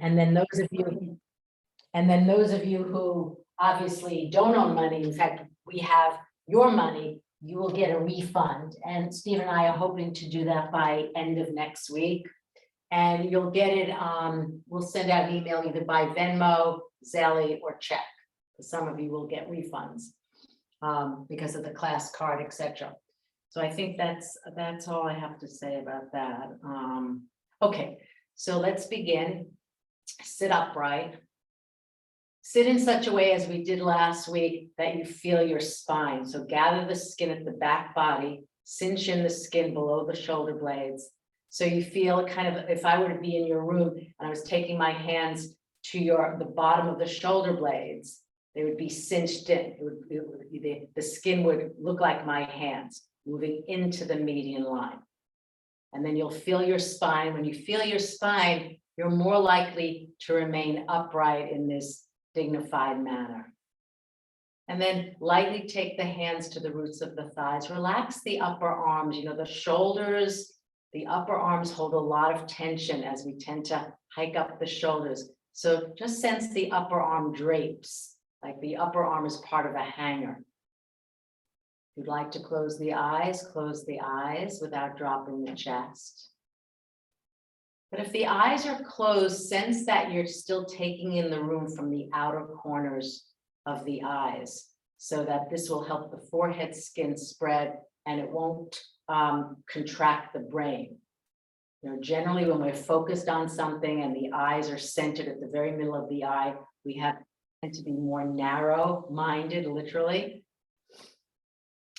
And then those of you who obviously don't own money, in fact, we have your money, you will get a refund. And Steve and I are hoping to do that by end of next week. And you'll get it, we'll send out an email either by Venmo, Zelle, or check. Some of you will get refunds because of the class card, etc. So I think that's all I have to say about that. Okay, so let's begin. Sit upright. Sit in such a way as we did last week that you feel your spine. So gather the skin at the back body, cinch in the skin below the shoulder blades. So you feel kind of, if I were to be in your room and I was taking my hands to the bottom of the shoulder blades, they would be cinched in. The skin would look like my hands moving into the median line. And then you'll feel your spine. When you feel your spine, you're more likely to remain upright in this dignified manner. And then lightly take the hands to the roots of the thighs. Relax the upper arms. You know, the shoulders, the upper arms hold a lot of tension as we tend to hike up the shoulders. So just sense the upper arm drapes, like the upper arm is part of a hanger. If you'd like to close the eyes without dropping the chest. But if the eyes are closed, sense that you're still taking in the room from the outer corners of the eyes, so that this will help the forehead skin spread and it won't contract the brain. You know, generally when we're focused on something and the eyes are centered at the very middle of the eye, we tend to be more narrow-minded, literally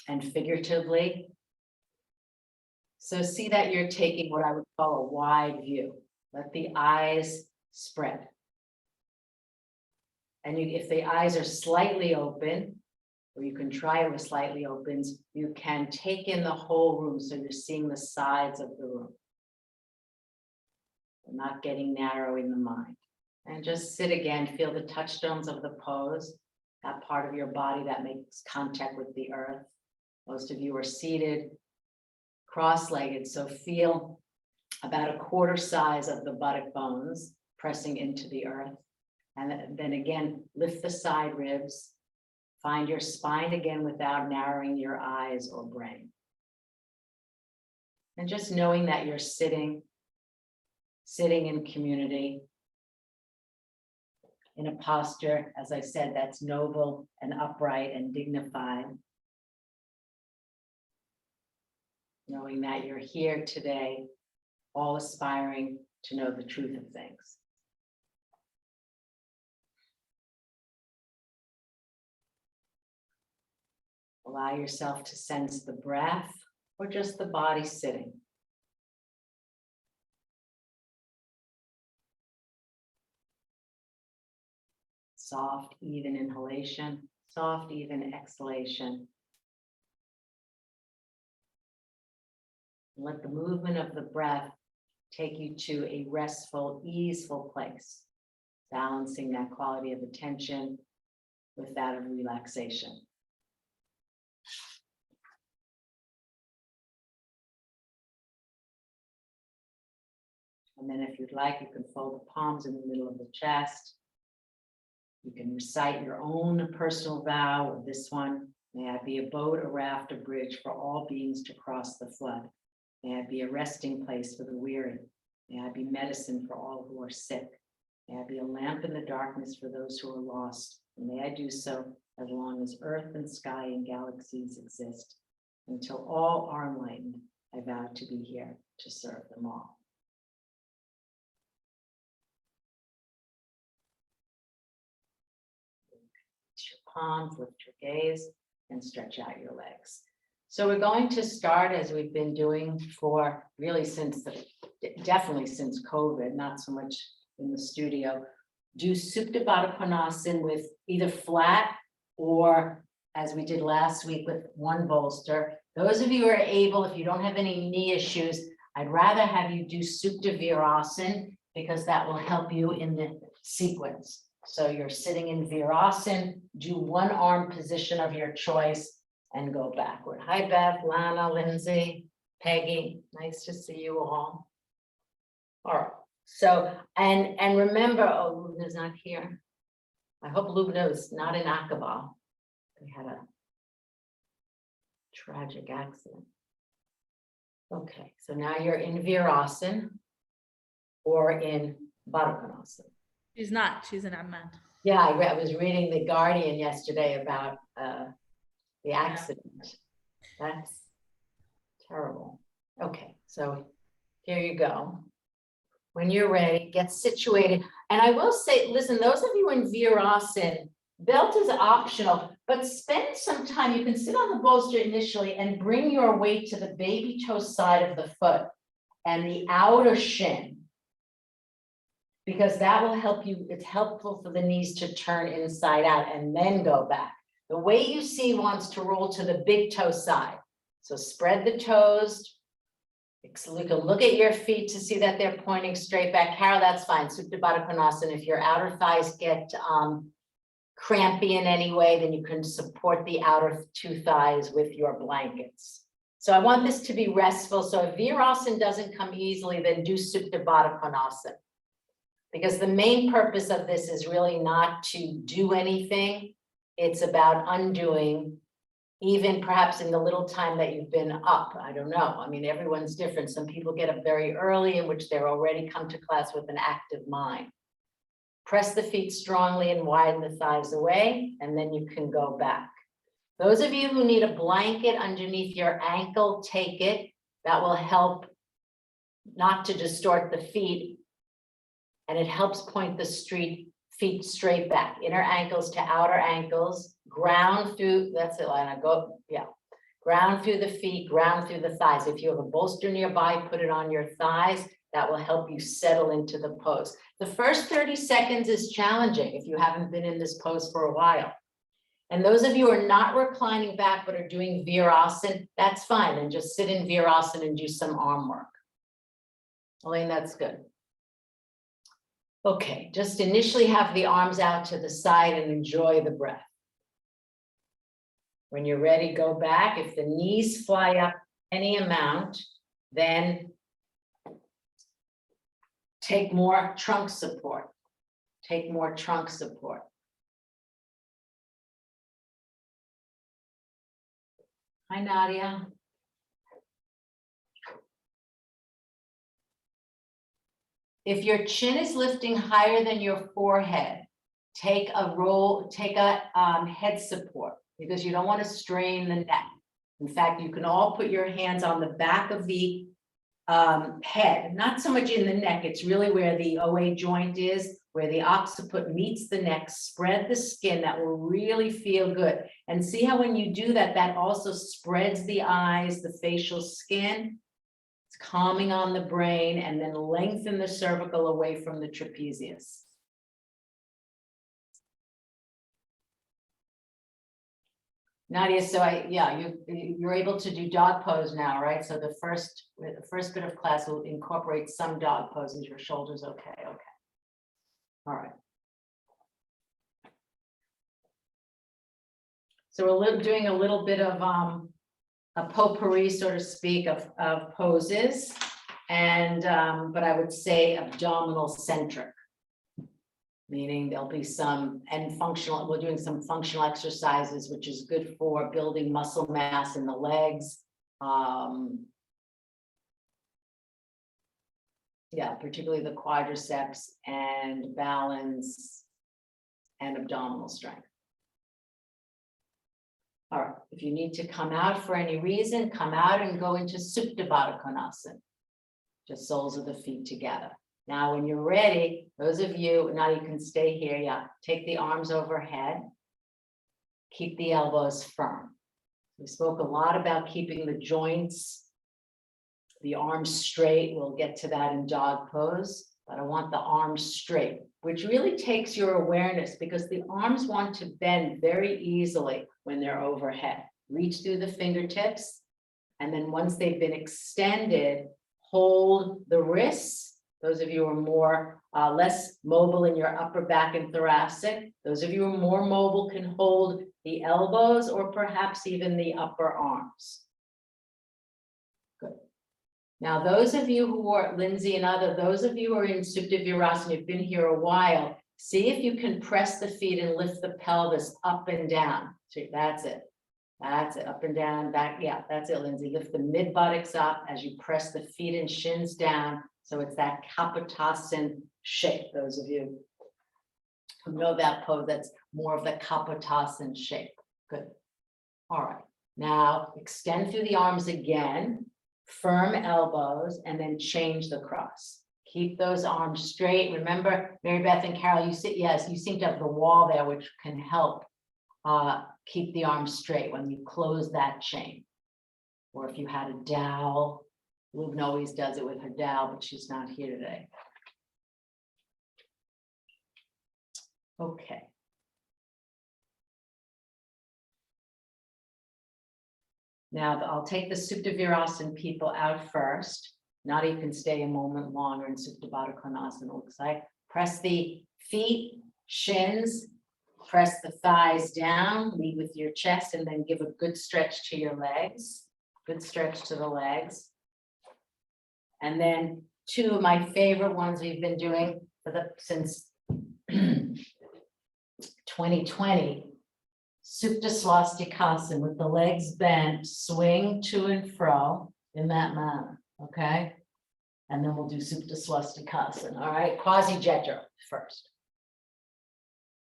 and figuratively. So see that you're taking what I would call a wide view. Let the eyes spread. And if the eyes are slightly open, or you can try it with slightly opens, you can take in the whole room so you're seeing the sides of the room. You're not getting narrow in the mind. And just sit again, feel the touchstones of the pose, that part of your body that makes contact with the earth. Most of you are seated, cross-legged, so feel about a quarter size of the buttock bones pressing into the earth. And then again, lift the side ribs. Find your spine again without narrowing your eyes or brain. And just knowing that you're sitting in community, in a posture, as I said, that's noble and upright and dignified. Knowing that you're here today, all aspiring to know the truth of things. Allow yourself to sense the breath or just the body sitting. Soft, even inhalation, soft, even exhalation. Let the movement of the breath take you to a restful, easeful place, balancing that quality of attention with that of relaxation. And then if you'd like, you can fold the palms in the middle of the chest. You can recite your own personal vow, or this one. May I be a boat, a raft, a bridge for all beings to cross the flood. May I be a resting place for the weary. May I be medicine for all who are sick. May I be a lamp in the darkness for those who are lost. And may I do so as long as earth and sky and galaxies exist. Until all are enlightened, I vow to be here to serve them all. Lift your palms, lift your gaze, and stretch out your legs. So we're going to start, as we've been doing for really definitely since COVID, not so much in the studio, do Supta Baddha Konasana with either flat or, as we did last week, with one bolster. Those of you who are able, if you don't have any knee issues, I'd rather have you do Supta Virasana because that will help you in the sequence. So you're sitting in Virasana, do one arm position of your choice, and go backward. Hi, Beth, Lana, Lindsay, Peggy. Nice to see you all. All right, So, and remember, oh, Luna's not here. I hope Luna's not in Aqaba. They had a tragic accident. Okay, so now you're in Virasana or in Baddha Konasana. She's not, she's in Amman. Yeah, I was reading The Guardian yesterday about the accident. That's terrible. Okay, so here you go. When you're ready, get situated. And I will say, listen, those of you in Virasana, belt is optional, but spend some time. You can sit on the bolster initially and bring your weight to the baby toe side of the foot and the outer shin, because that will help you. It's helpful for the knees to turn inside out and then go back. The way you see wants to roll to the big toe side. So spread the toes. You can look at your feet to see that they're pointing straight back. Carol, that's fine. Supta Baddha Konasana. If your outer thighs get crampy in any way, then you can support the outer two thighs with your blankets. So I want this to be restful. So if Virasana doesn't come easily, then do Supta Baddha Konasana. Because the main purpose of this is really not to do anything. It's about undoing, even perhaps in the little time that you've been up. I don't know. I mean, everyone's different. Some people get up very early, in which they're already come to class with an active mind. Press the feet strongly and widen the thighs away, and then you can go back. Those of you who need a blanket underneath your ankle, take it. That will help not to distort the feet, and it helps point the feet straight back. Inner ankles to outer ankles. Ground through, that's it, Lana, go, yeah. Ground through the feet, ground through the thighs. If you have a bolster nearby, put it on your thighs. That will help you settle into the pose. The first 30 seconds is challenging if you haven't been in this pose for a while. And those of you who are not reclining back but are doing Virasana, that's fine. And just sit in Virasana and do some arm work. Elaine, that's good. Okay, just initially have the arms out to the side and enjoy the breath. When you're ready, go back. If the knees fly up any amount, then take more trunk support. Take more trunk support. Hi, Nadia. If your chin is lifting higher than your forehead, take a head support, because you don't want to strain the neck. In fact, you can all put your hands on the back of the head, not so much in the neck. It's really where the OA joint is, where the occiput meets the neck. Spread the skin. That will really feel good. And see how when you do that, that also spreads the eyes, the facial skin. It's calming on the brain, and then lengthen the cervical away from the trapezius. Nadia, so you're able to do dog pose now, right? So the first bit of class will incorporate some dog poses. Your shoulders, okay, okay. All right. So we're doing a little bit of a potpourri, so to speak, of poses, and but I would say abdominal centric. Meaning there'll be some, and functional, we're doing some functional exercises, which is good for building muscle mass in the legs. Yeah, particularly the quadriceps and balance and abdominal strength. All right, if you need to come out for any reason, come out and go into Supta Baddha Konasana. Just soles of the feet together. Now, when you're ready, those of you, now you can stay here, yeah. Take the arms overhead. Keep the elbows firm. We spoke a lot about keeping the joints, the arms straight. We'll get to that in dog pose, but I want the arms straight, which really takes your awareness, because the arms want to bend very easily when they're overhead. Reach through the fingertips, and then once they've been extended, hold the wrists. Those of you who are more less mobile in your upper back and thoracic, those of you who are more mobile can hold the elbows or perhaps even the upper arms. Good. Now, those of you who are, Lindsay and those of you who are in Supta Virasana, you've been here a while, see if you can press the feet and lift the pelvis up and down. See, that's it. That's it, up and down, back, yeah, that's it, Lindsay. Lift the mid buttocks up as you press the feet and shins down. So it's that Kapotasana shape, those of you who know that pose, that's more of the Kapotasana shape. Good. All right, now extend through the arms again, firm elbows, and then change the cross. Keep those arms straight. Remember, Mary Beth and Carol, you seem to have the wall there, which can help keep the arms straight when you close that chain. Or if you had a dowel, Lubna always does it with her dowel, but she's not here today. Okay. Now I'll take the Supta Virasana people out first. Nadi, you can stay a moment longer in Supta Baddha Konasana, looks like. Press the feet, shins, press the thighs down, lead with your chest, and then give a good stretch to your legs. Good stretch to the legs. And then two of my favorite ones we've been doing since 2020. Supta Swastikasana with the legs bent, swing to and fro in that manner, okay? And then we'll do Supta Swastikasana, all right? Quasi-Jeta first.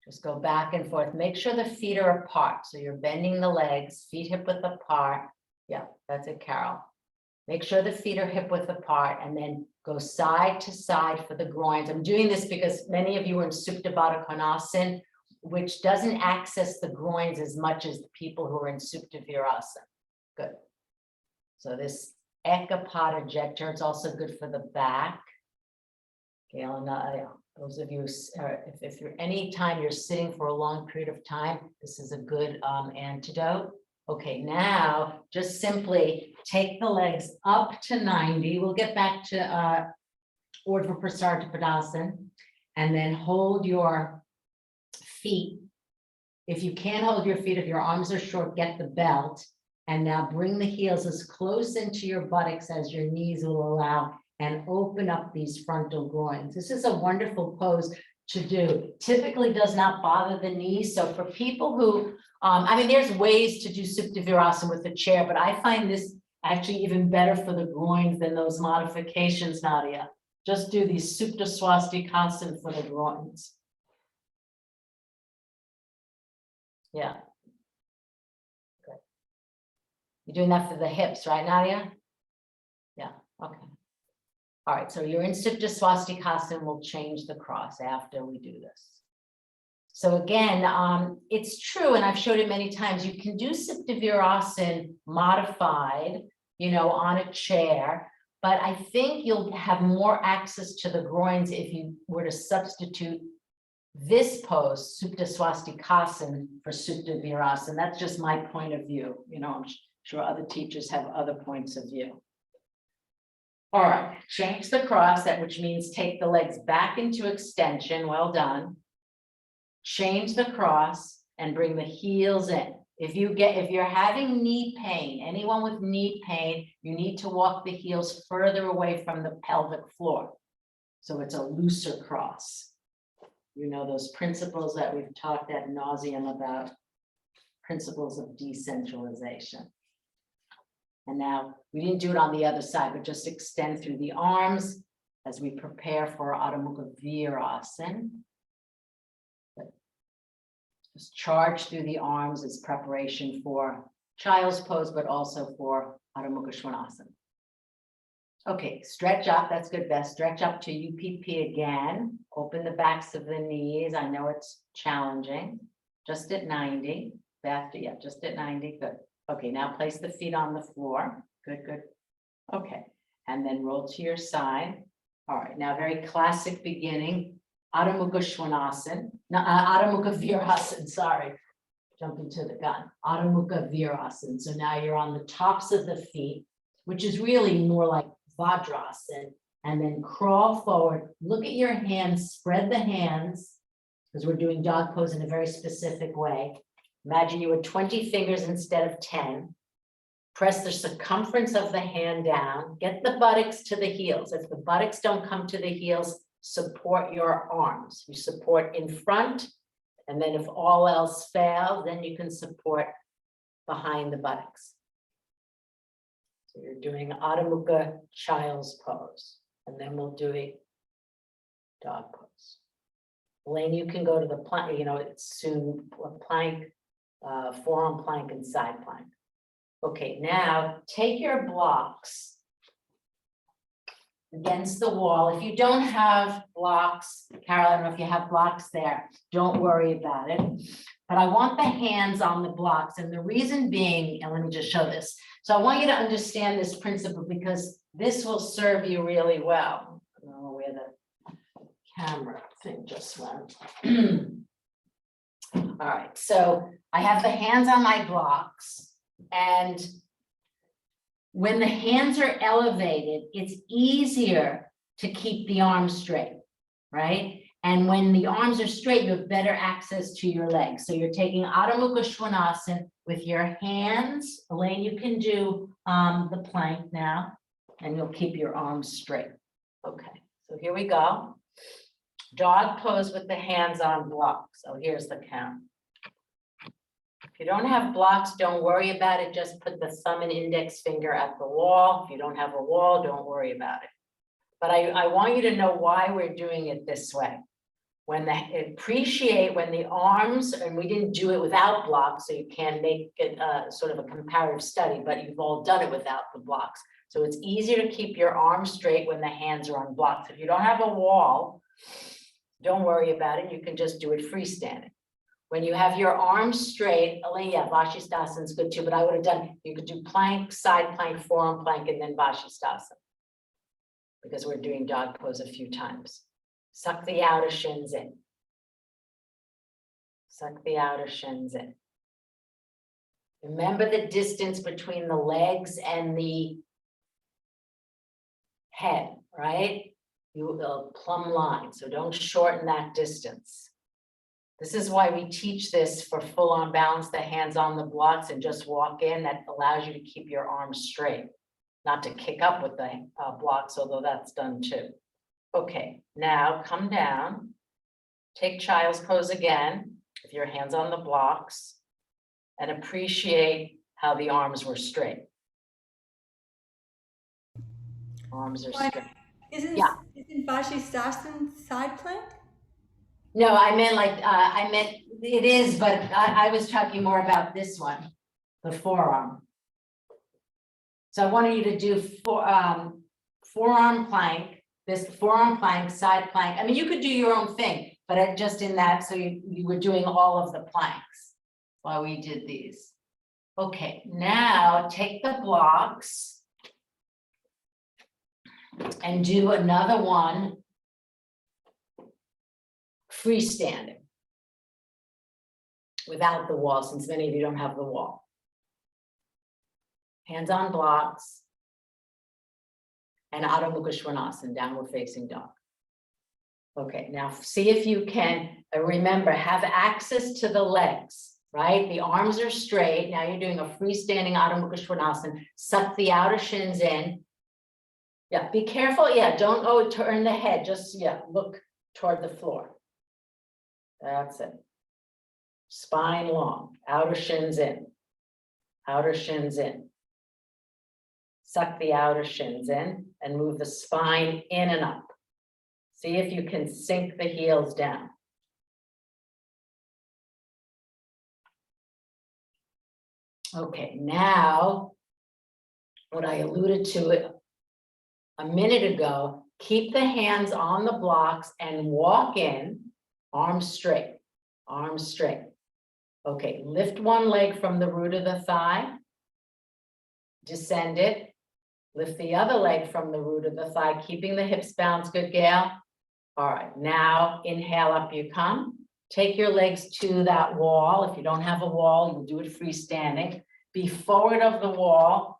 Just go back and forth. Make sure the feet are apart. So you're bending the legs, feet hip width apart. Yeah, that's it, Carol. Make sure the feet are hip width apart and then go side to side for the groins. I'm doing this because many of you are in Supta Baddha Konasana, which doesn't access the groins as much as the people who are in Supta Virasana. Good. So this Ekapada Jeta, it's also good for the back. Gail and those of you, if you're anytime you're sitting for a long period of time, this is a good antidote. Okay, now just simply take the legs up to 90. We'll get back to Urdhva Prasarita Padasana, and then hold your feet. If you can't hold your feet, if your arms are short, get the belt. And now bring the heels as close into your buttocks as your knees will allow, and open up these frontal groins. This is a wonderful pose to do. Typically does not bother the knees. So for people who, I mean, there's ways to do Supta Virasana with the chair, but I find this actually even better for the groins than those modifications, Nadia. Just do these Supta Swastikasana for the groins. Yeah. Good. You're doing that for the hips, right, Nadia? Yeah, okay. All right, so you're in Supta Swastikasana. We'll change the cross after we do this. So again, it's true, and I've showed it many times, you can do Supta Virasana modified, on a chair, but I think you'll have more access to the groins if you were to substitute this pose, Supta Swastikasana, for Supta Virasana. That's just my point of view. I'm sure other teachers have other points of view. All right, change the cross, which means take the legs back into extension. Well done. Change the cross and bring the heels in. If you're having knee pain, anyone with knee pain, you need to walk the heels further away from the pelvic floor. So it's a looser cross. Those principles that we've talked ad nauseum about, principles of decentralization. And now we didn't do it on the other side, but just extend through the arms as we prepare for Adho Mukha Virasana. Just charge through the arms as preparation for child's pose, but also for Adho Mukha Svanasana. Okay, stretch up. That's good, Beth. Stretch up to UPP again. Open the backs of the knees. I know it's challenging. Just at 90. Beth, yeah, just at 90. Good. Okay, now place the feet on the floor. Good, good. Okay, and then roll to your side. All right, now very classic beginning. Adho Mukha Svanasana. Adho Mukha Virasana, sorry. Jumping to the gun. Adho Mukha Virasana. So now you're on the tops of the feet, which is really more like Vajrasana. And then crawl forward. Look at your hands. Spread the hands, because we're doing dog pose in a very specific way. Imagine you were 20 fingers instead of 10. Press the circumference of the hand down, get the buttocks to the heels. If the buttocks don't come to the heels, support your arms. You support in front, and then if all else fails, then you can support behind the buttocks. So you're doing Adho Mukha child's pose, and then we'll do a dog pose. Elaine, you can go to the plank, it's soon a plank, forearm plank and side plank. Okay, now take your blocks against the wall. If you don't have blocks, Carol, I don't know if you have blocks there, don't worry about it. But I want the hands on the blocks, and the reason being, and let me just show this. So I want you to understand this principle because this will serve you really well. I don't know where the camera thing just went. All right, so I have the hands on my blocks, and when the hands are elevated, it's easier to keep the arms straight, right? And when the arms are straight, you have better access to your legs. So you're taking Adho Mukha Svanasana with your hands. Elaine, you can do the plank now, and you'll keep your arms straight. Okay, so here we go. Dog pose with the hands on blocks. So here's the count. If you don't have blocks, don't worry about it. Just put the thumb and index finger at the wall. If you don't have a wall, don't worry about it. But I want you to know why we're doing it this way. Appreciate when the arms, and we didn't do it without blocks, so you can make it sort of a comparative study, but you've all done it without the blocks. So it's easier to keep your arms straight when the hands are on blocks. If you don't have a wall, don't worry about it. You can just do it freestanding. When you have your arms straight, Elaine, yeah, Vashisthasana is good too, but I would have done, you could do plank, side plank, forearm plank, and then Vashisthasana. Because we're doing dog pose a few times. Suck the outer shins in. Suck the outer shins in. Remember the distance between the legs and the head, right? You will plumb line, so don't shorten that distance. This is why we teach this for full-on balance, the hands on the blocks and just walk in. That allows you to keep your arms straight, not to kick up with the blocks, although that's done too. Okay, now come down, take child's pose again with your hands on the blocks and appreciate how the arms were straight. Arms are straight. Isn't Vashisthasana side plank? No, I meant it is, but I was talking more about this one, the forearm. So I wanted you to do forearm plank, this forearm plank, side plank. I mean, you could do your own thing, but just in that, so you were doing all of the planks while we did these. Okay, now take the blocks and do another one freestanding without the wall, since many of you don't have the wall. Hands on blocks and Adho Mukha Svanasana, downward facing dog. Okay, now see if you can, remember, have access to the legs, right? The arms are straight. Now you're doing a freestanding Adho Mukha Svanasana. Suck the outer shins in. Yeah, be careful. Yeah, don't turn the head. Just, yeah, look toward the floor. That's it. Spine long, outer shins in, outer shins in. Suck the outer shins in and move the spine in and up. See if you can sink the heels down. Okay, now what I alluded to it a minute ago, keep the hands on the blocks and walk in, arms straight, arms straight. Okay, lift one leg from the root of the thigh, descend it, lift the other leg from the root of the thigh, keeping the hips balanced. Good, Gail? All right, now inhale, up you come. Take your legs to that wall. If you don't have a wall, you do it freestanding. Be forward of the wall.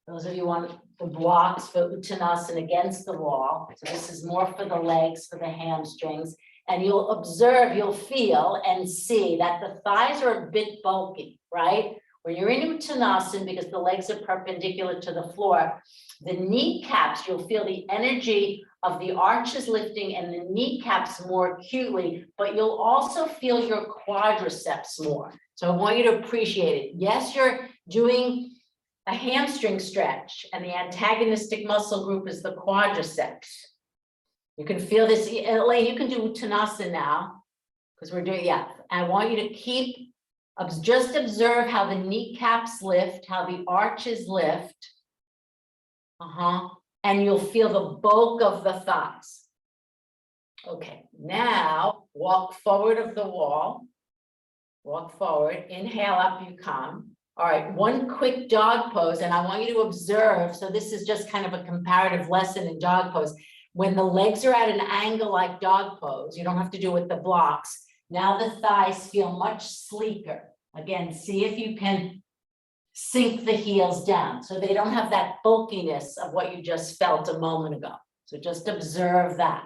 Those of you want the blocks for Uttanasana against the wall. So this is more for the legs, for the hamstrings. And you'll observe, you'll feel and see that the thighs are a bit bulky, right? When you're in Uttanasana, because the legs are perpendicular to the floor, the kneecaps, you'll feel the energy of the arches lifting and the kneecaps more acutely, but you'll also feel your quadriceps more. So I want you to appreciate it. Yes, you're doing a hamstring stretch, and the antagonistic muscle group is the quadriceps. You can feel this, Elaine, you can do Uttanasana now, because we're doing, yeah. I want you to keep, just observe how the kneecaps lift, how the arches lift. And you'll feel the bulk of the thighs. Okay, now walk forward of the wall. Walk forward, inhale up, you come. All right, one quick dog pose, and I want you to observe. So this is just kind of a comparative lesson in dog pose. When the legs are at an angle like dog pose, you don't have to do it with the blocks. Now the thighs feel much sleeker. Again, see if you can sink the heels down so they don't have that bulkiness of what you just felt a moment ago. So just observe that.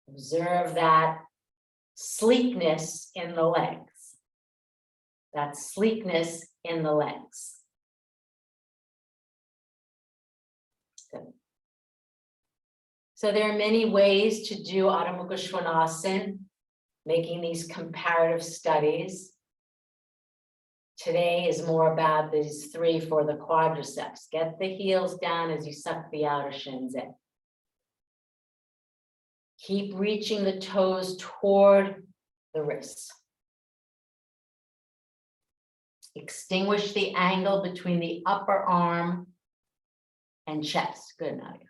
Observe that sleekness in the legs. That sleekness in the legs. Good. So there are many ways to do Adho Mukha Svanasana, making these comparative studies. Today is more about these three for the quadriceps. Get the heels down as you suck the outer shins in. Keep reaching the toes toward the wrists. Extinguish the angle between the upper arm and chest. Good, Nadia.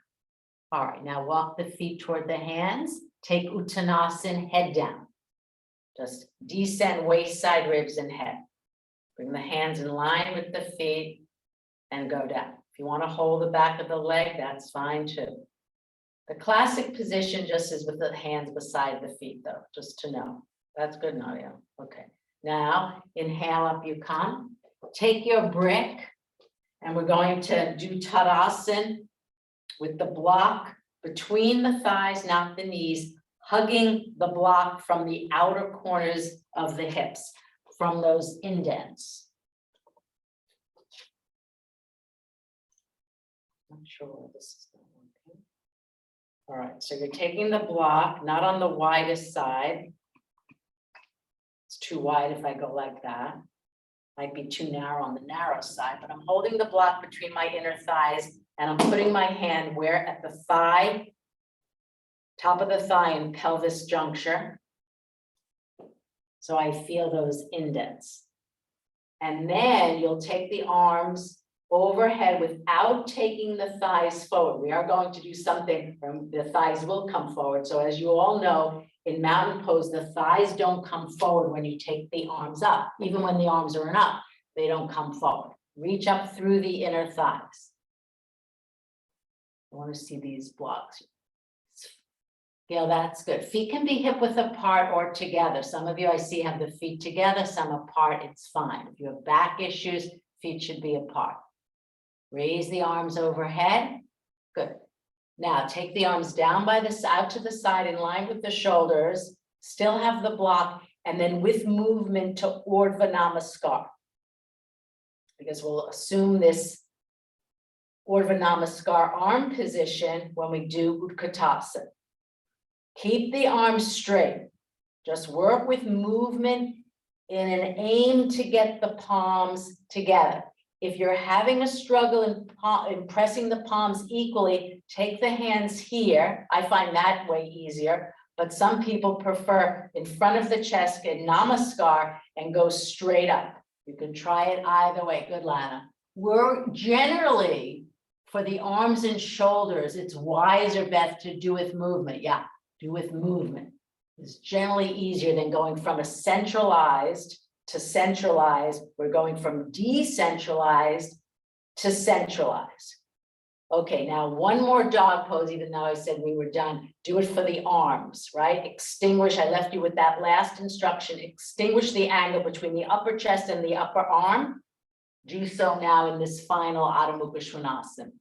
All right, now walk the feet toward the hands. Take Uttanasana, head down. Just descend waist, side, ribs, and head. Bring the hands in line with the feet and go down. If you want to hold the back of the leg, that's fine too. The classic position just is with the hands beside the feet though, just to know. That's good, Nadia. Okay. Now, inhale up, you come. Take your brick, and we're going to do Tadasana with the block between the thighs, not the knees, hugging the block from the outer corners of the hips, from those indents. Not sure where this is going. All right, so you're taking the block, not on the widest side. It's too wide if I go like that. Might be too narrow on the narrow side, but I'm holding the block between my inner thighs, and I'm putting my hand where at the thigh, top of the thigh and pelvis juncture. So I feel those indents. And then you'll take the arms overhead without taking the thighs forward. We are going to do something, the thighs will come forward. So as you all know, in mountain pose, the thighs don't come forward when you take the arms up. Even when the arms are up, they don't come forward. Reach up through the inner thighs. I want to see these blocks. Gail, that's good. Feet can be hip width apart or together. Some of you I see have the feet together, some apart, it's fine. If you have back issues, feet should be apart. Raise the arms overhead. Good. Now take the arms down by the out to the side in line with the shoulders, still have the block, and then with movement to Urdhva Namaskar. Because we'll assume this Urdhva Namaskar arm position when we do Utkatasana. Keep the arms straight. Just work with movement in an aim to get the palms together. If you're having a struggle in pressing the palms equally, take the hands here. I find that way easier, but some people prefer in front of the chest, get Namaskar and go straight up. You can try it either way. Good, Lana. We're generally, for the arms and shoulders, it's wiser, Beth, to do with movement. Yeah, do with movement. It's generally easier than going from a centralized to centralized. We're going from decentralized to centralized. Okay, now one more dog pose, even though I said we were done. Do it for the arms, right? Extinguish, I left you with that last instruction. Extinguish the angle between the upper chest and the upper arm. Do so now in this final Adho Mukha Svanasana.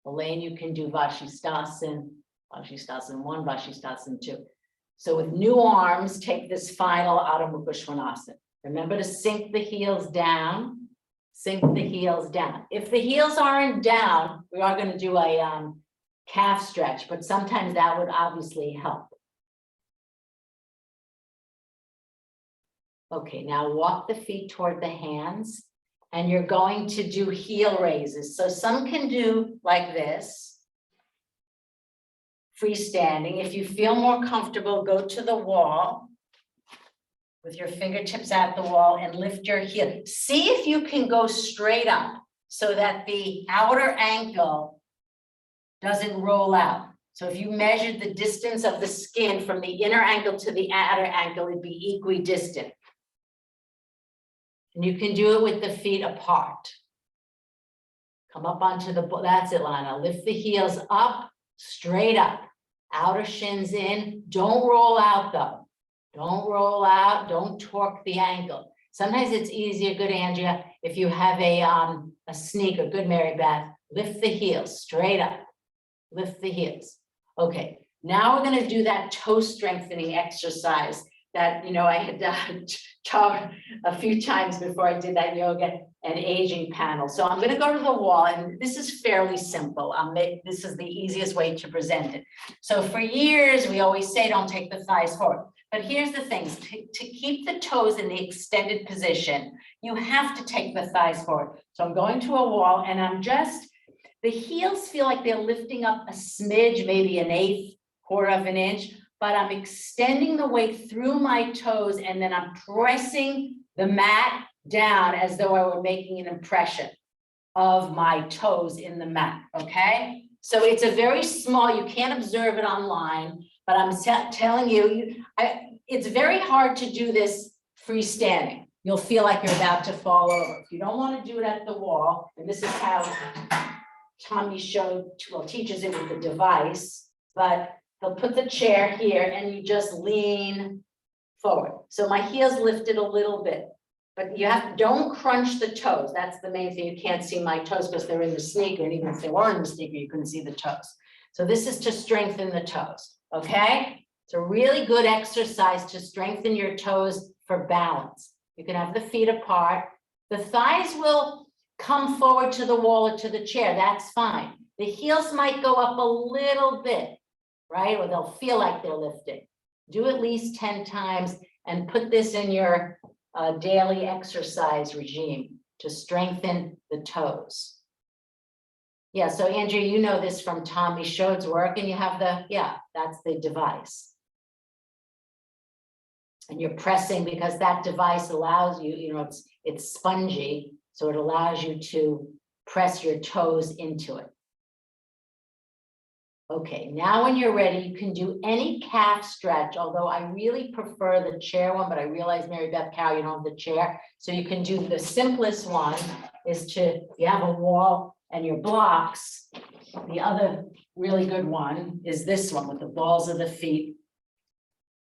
Elaine, you can do Vashisthasana, Vashisthasana 1, Vashisthasana 2. So with new arms, take this final Adho Mukha Svanasana. Remember to sink the heels down, sink the heels down. If the heels aren't down, we are going to do a calf stretch, but sometimes that would obviously help. Okay, now walk the feet toward the hands, and you're going to do heel raises. So some can do like this, freestanding. If you feel more comfortable, go to the wall with your fingertips at the wall and lift your heel. See if you can go straight up so that the outer ankle doesn't roll out. So if you measured the distance of the skin from the inner ankle to the outer ankle, it'd be equidistant. And you can do it with the feet apart. Come up onto the, that's it, Lana. Lift the heels up, straight up, outer shins in. Don't roll out though. Don't roll out, don't torque the ankle. Sometimes it's easier, good Andrea, if you have a sneaker, good Mary Beth, lift the heels straight up, lift the heels. Okay, now we're gonna do that toe strengthening exercise that, I had taught a few times before I did that yoga and aging panel. So I'm gonna go to the wall, and this is fairly simple. This is the easiest way to present it. So for years, we always say, don't take the thighs forward. But here's the thing, to keep the toes in the extended position, you have to take the thighs forward. So I'm going to a wall, and the heels feel like they're lifting up a smidge, maybe an eighth, quarter of an inch, but I'm extending the weight through my toes, and then I'm pressing the mat down as though I were making an impression of my toes in the mat, okay? So it's a very small, you can't observe it online, but I'm telling you, it's very hard to do this freestanding. You'll feel like you're about to fall over. If you don't want to do it at the wall, and this is how Tommy teaches it with the device, but he'll put the chair here and you just lean forward. So my heels lifted a little bit, but don't crunch the toes. That's the main thing. You can't see my toes because they're in the sneaker, and even if they were in the sneaker, you couldn't see the toes. So this is to strengthen the toes, okay? It's a really good exercise to strengthen your toes for balance. You can have the feet apart. The thighs will come forward to the wall or to the chair. That's fine. The heels might go up a little bit, right? Or they'll feel like they're lifting. Do at least 10 times and put this in your daily exercise regime to strengthen the toes. Yeah, so Andrea, you know this from Tommy Shode's work, and you have that's the device. And you're pressing because that device allows you, it's spongy, so it allows you to press your toes into it. Okay, now when you're ready, you can do any calf stretch, although I really prefer the chair one, but I realize, Mary Beth Cow, you don't have the chair. So you can do the simplest one is you have a wall and your blocks. The other really good one is this one with the balls of the feet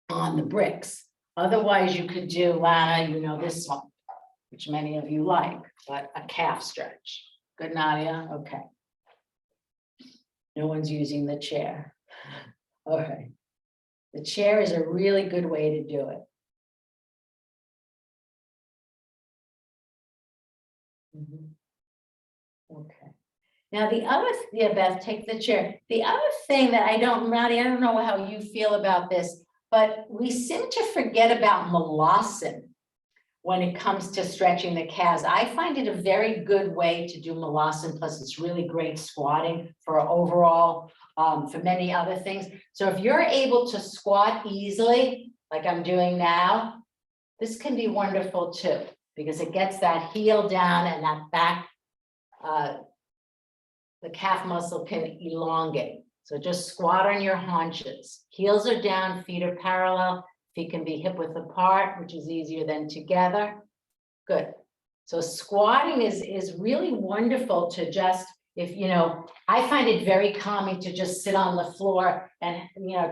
on the bricks. Otherwise, you could do, Lana, this one, which many of you like, but a calf stretch. Good, Nadia? Okay. No one's using the chair. All right. The chair is a really good way to do it. Okay. Now Beth, take the chair. The other thing that Nadia, I don't know how you feel about this, but we seem to forget about molossin when it comes to stretching the calves. I find it a very good way to do molossin, plus it's really great squatting for overall, for many other things. So if you're able to squat easily, like I'm doing now, this can be wonderful too, because it gets that heel down and that back, the calf muscle can elongate. So just squat on your haunches. Heels are down, feet are parallel. Feet can be hip width apart, which is easier than together. Good. So squatting is really wonderful to just, I find it very calming to just sit on the floor and,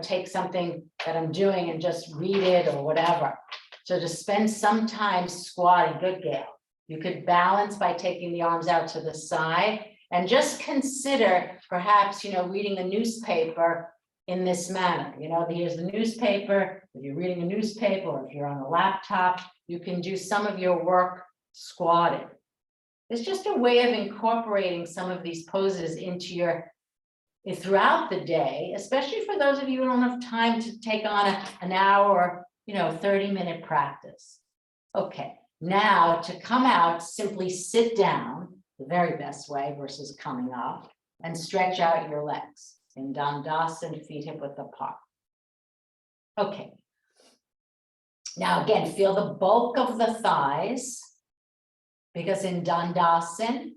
take something that I'm doing and just read it or whatever. So to spend some time squatting, good Gail. You could balance by taking the arms out to the side and just consider perhaps, reading the newspaper in this manner. You know, here's the newspaper. If you're reading a newspaper or if you're on a laptop, you can do some of your work squatted. It's just a way of incorporating some of these poses into your throughout the day, especially for those of you who don't have time to take on an hour, 30-minute practice. Okay, now to come out, simply sit down, the very best way versus coming up, and stretch out your legs in Dandasana, feet hip width apart. Okay. Now again, feel the bulk of the thighs, because in Dandasana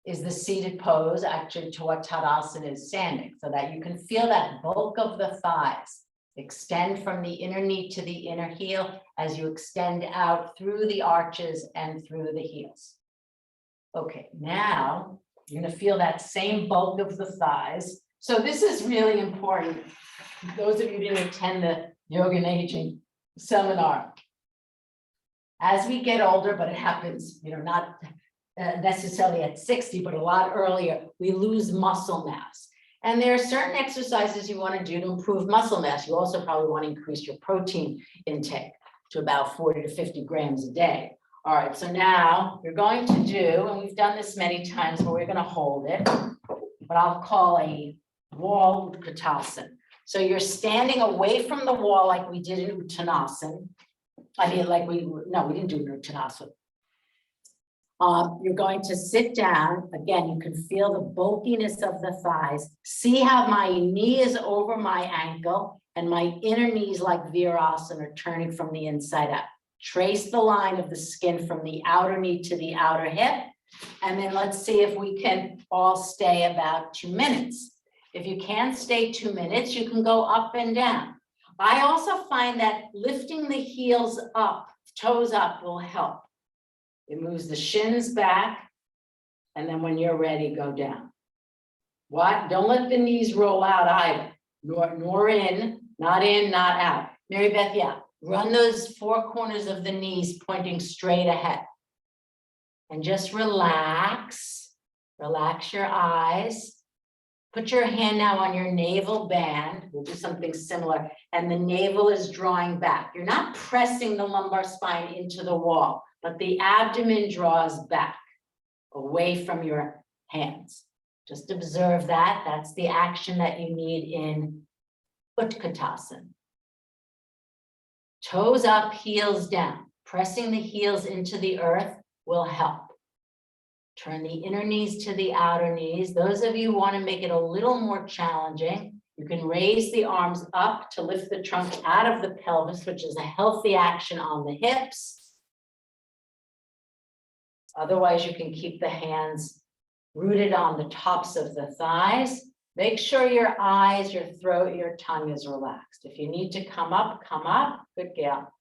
is the seated pose, actually to what Tadasana is standing, so that you can feel that bulk of the thighs extend from the inner knee to the inner heel as you extend out through the arches and through the heels. Okay, now you're going to feel that same bulk of the thighs. So this is really important. Those of you who didn't attend the Yoga and Aging seminar. As we get older, but it happens, not necessarily at 60, but a lot earlier, we lose muscle mass. And there are certain exercises you want to do to improve muscle mass. You also probably want to increase your protein intake to about 40 to 50 grams a day. All right, so now you're going to do, and we've done this many times, but we're going to hold it, what I'll call a wall Utkatasana. So you're standing away from the wall like we did in Uttanasana. We didn't do Uttanasana. You're going to sit down. Again, you can feel the bulkiness of the thighs. See how my knee is over my ankle and my inner knees like Virasana are turning from the inside out. Trace the line of the skin from the outer knee to the outer hip. And then let's see if we can all stay about 2 minutes. If you can't stay 2 minutes, you can go up and down. I also find that lifting the heels up, toes up, will help. It moves the shins back, and then when you're ready, go down. What? Don't let the knees roll out either, nor in, not out. Mary Beth, yeah, run those 4 corners of the knees pointing straight ahead. And just relax your eyes. Put your hand now on your navel band. We'll do something similar. And the navel is drawing back. You're not pressing the lumbar spine into the wall, but the abdomen draws back away from your hands. Just observe that. That's the action that you need in Utkatasana. Toes up, heels down. Pressing the heels into the earth will help. Turn the inner knees to the outer knees. Those of you who want to make it a little more challenging, you can raise the arms up to lift the trunk out of the pelvis, which is a healthy action on the hips. Otherwise, you can keep the hands rooted on the tops of the thighs. Make sure your eyes, your throat, your tongue is relaxed. If you need to come up, good gal.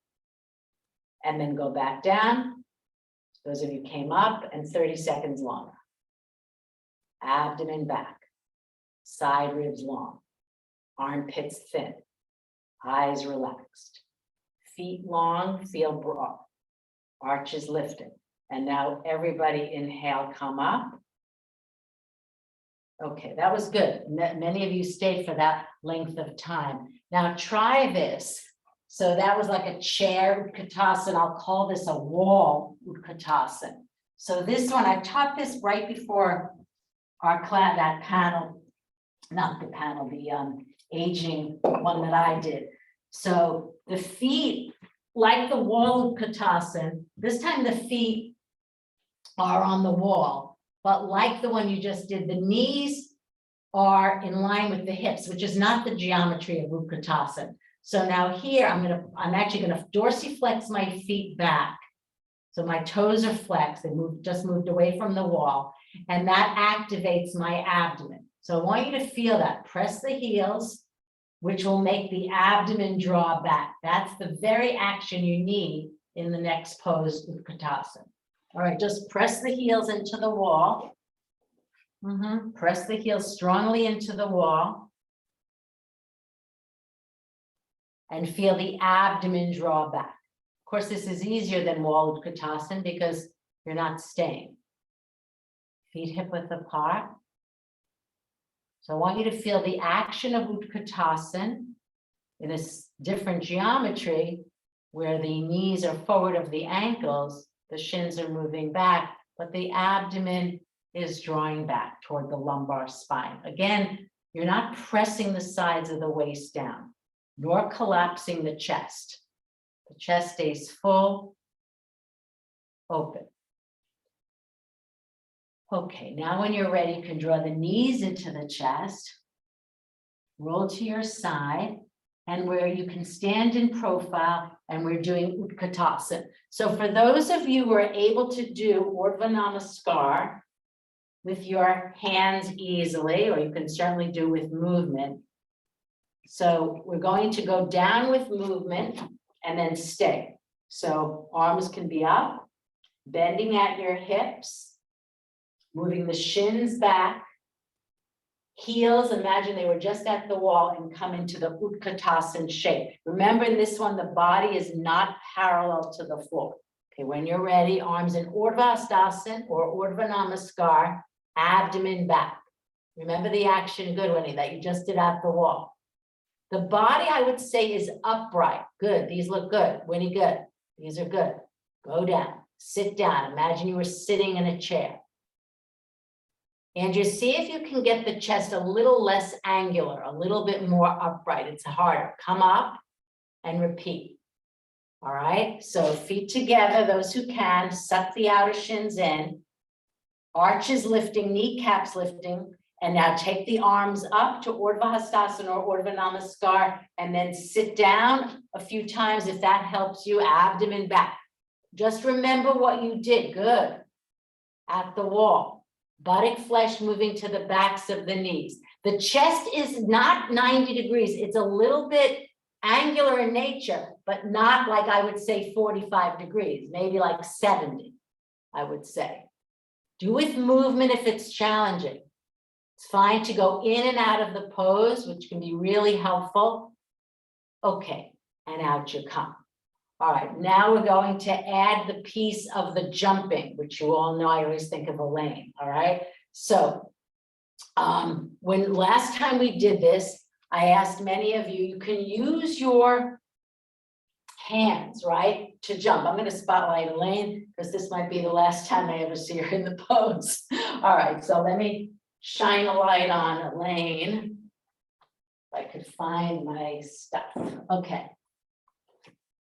And then go back down. Those of you came up, and 30 seconds longer. Abdomen back, side ribs long, armpits thin, eyes relaxed, feet long, feel broad, arches lifted. And now everybody inhale, come up. Okay, that was good. Many of you stayed for that length of time. Now try this. So that was like a chair Utkatasana. I'll call this a wall Utkatasana. So this one, I taught this right before our class, that panel, not the panel, the aging one that I did. So the feet, like the wall Utkatasana, this time the feet are on the wall, but like the one you just did, the knees are in line with the hips, which is not the geometry of Utkatasana. So now here, I'm actually gonna dorsiflex my feet back. So my toes are flexed, they just moved away from the wall, and that activates my abdomen. So I want you to feel that. Press the heels, which will make the abdomen draw back. That's the very action you need in the next pose, Utkatasana. All right, just press the heels into the wall. Press the heels strongly into the wall. And feel the abdomen draw back. Of course, this is easier than wall Utkatasana because you're not staying. Feet hip width apart. So I want you to feel the action of Utkatasana in a different geometry where the knees are forward of the ankles, the shins are moving back, but the abdomen is drawing back toward the lumbar spine. Again, you're not pressing the sides of the waist down, nor collapsing the chest. The chest stays full, open. Okay, now when you're ready, you can draw the knees into the chest, roll to your side, and where you can stand in profile, and we're doing Utkatasana. So for those of you who are able to do Urdhva Namaskar with your hands easily, or you can certainly do with movement. So we're going to go down with movement and then stay. So arms can be up, bending at your hips, moving the shins back, heels, imagine they were just at the wall, and come into the Utkatasana shape. Remember, in this one, the body is not parallel to the floor. Okay, when you're ready, arms in Urdhva Hastasana or Urdhva Namaskar, abdomen back. Remember the action, good, Winnie, that you just did at the wall. The body, I would say, is upright. Good, these look good. Winnie, good. These are good. Go down, sit down. Imagine you were sitting in a chair. And you see if you can get the chest a little less angular, a little bit more upright. It's harder. Come up and repeat. All right, so feet together, those who can, suck the outer shins in, arches lifting, kneecaps lifting, and now take the arms up to Urdhva Hastasana or Urdhva Namaskar, and then sit down a few times if that helps you, abdomen back. Just remember what you did, good, at the wall. Buttock flesh moving to the backs of the knees. The chest is not 90 degrees. It's a little bit angular in nature, but not like I would say 45 degrees, maybe like 70, I would say. Do with movement if it's challenging. It's fine to go in and out of the pose, which can be really helpful. Okay, and out you come. All right, now we're going to add the piece of the jumping, which you all know I always think of Elaine, all right? So when last time we did this, I asked many of you, you can use your hands, right, to jump. I'm going to spotlight Elaine because this might be the last time I ever see her in the pose. All right, so let me shine a light on Elaine. If I could find my stuff. Okay.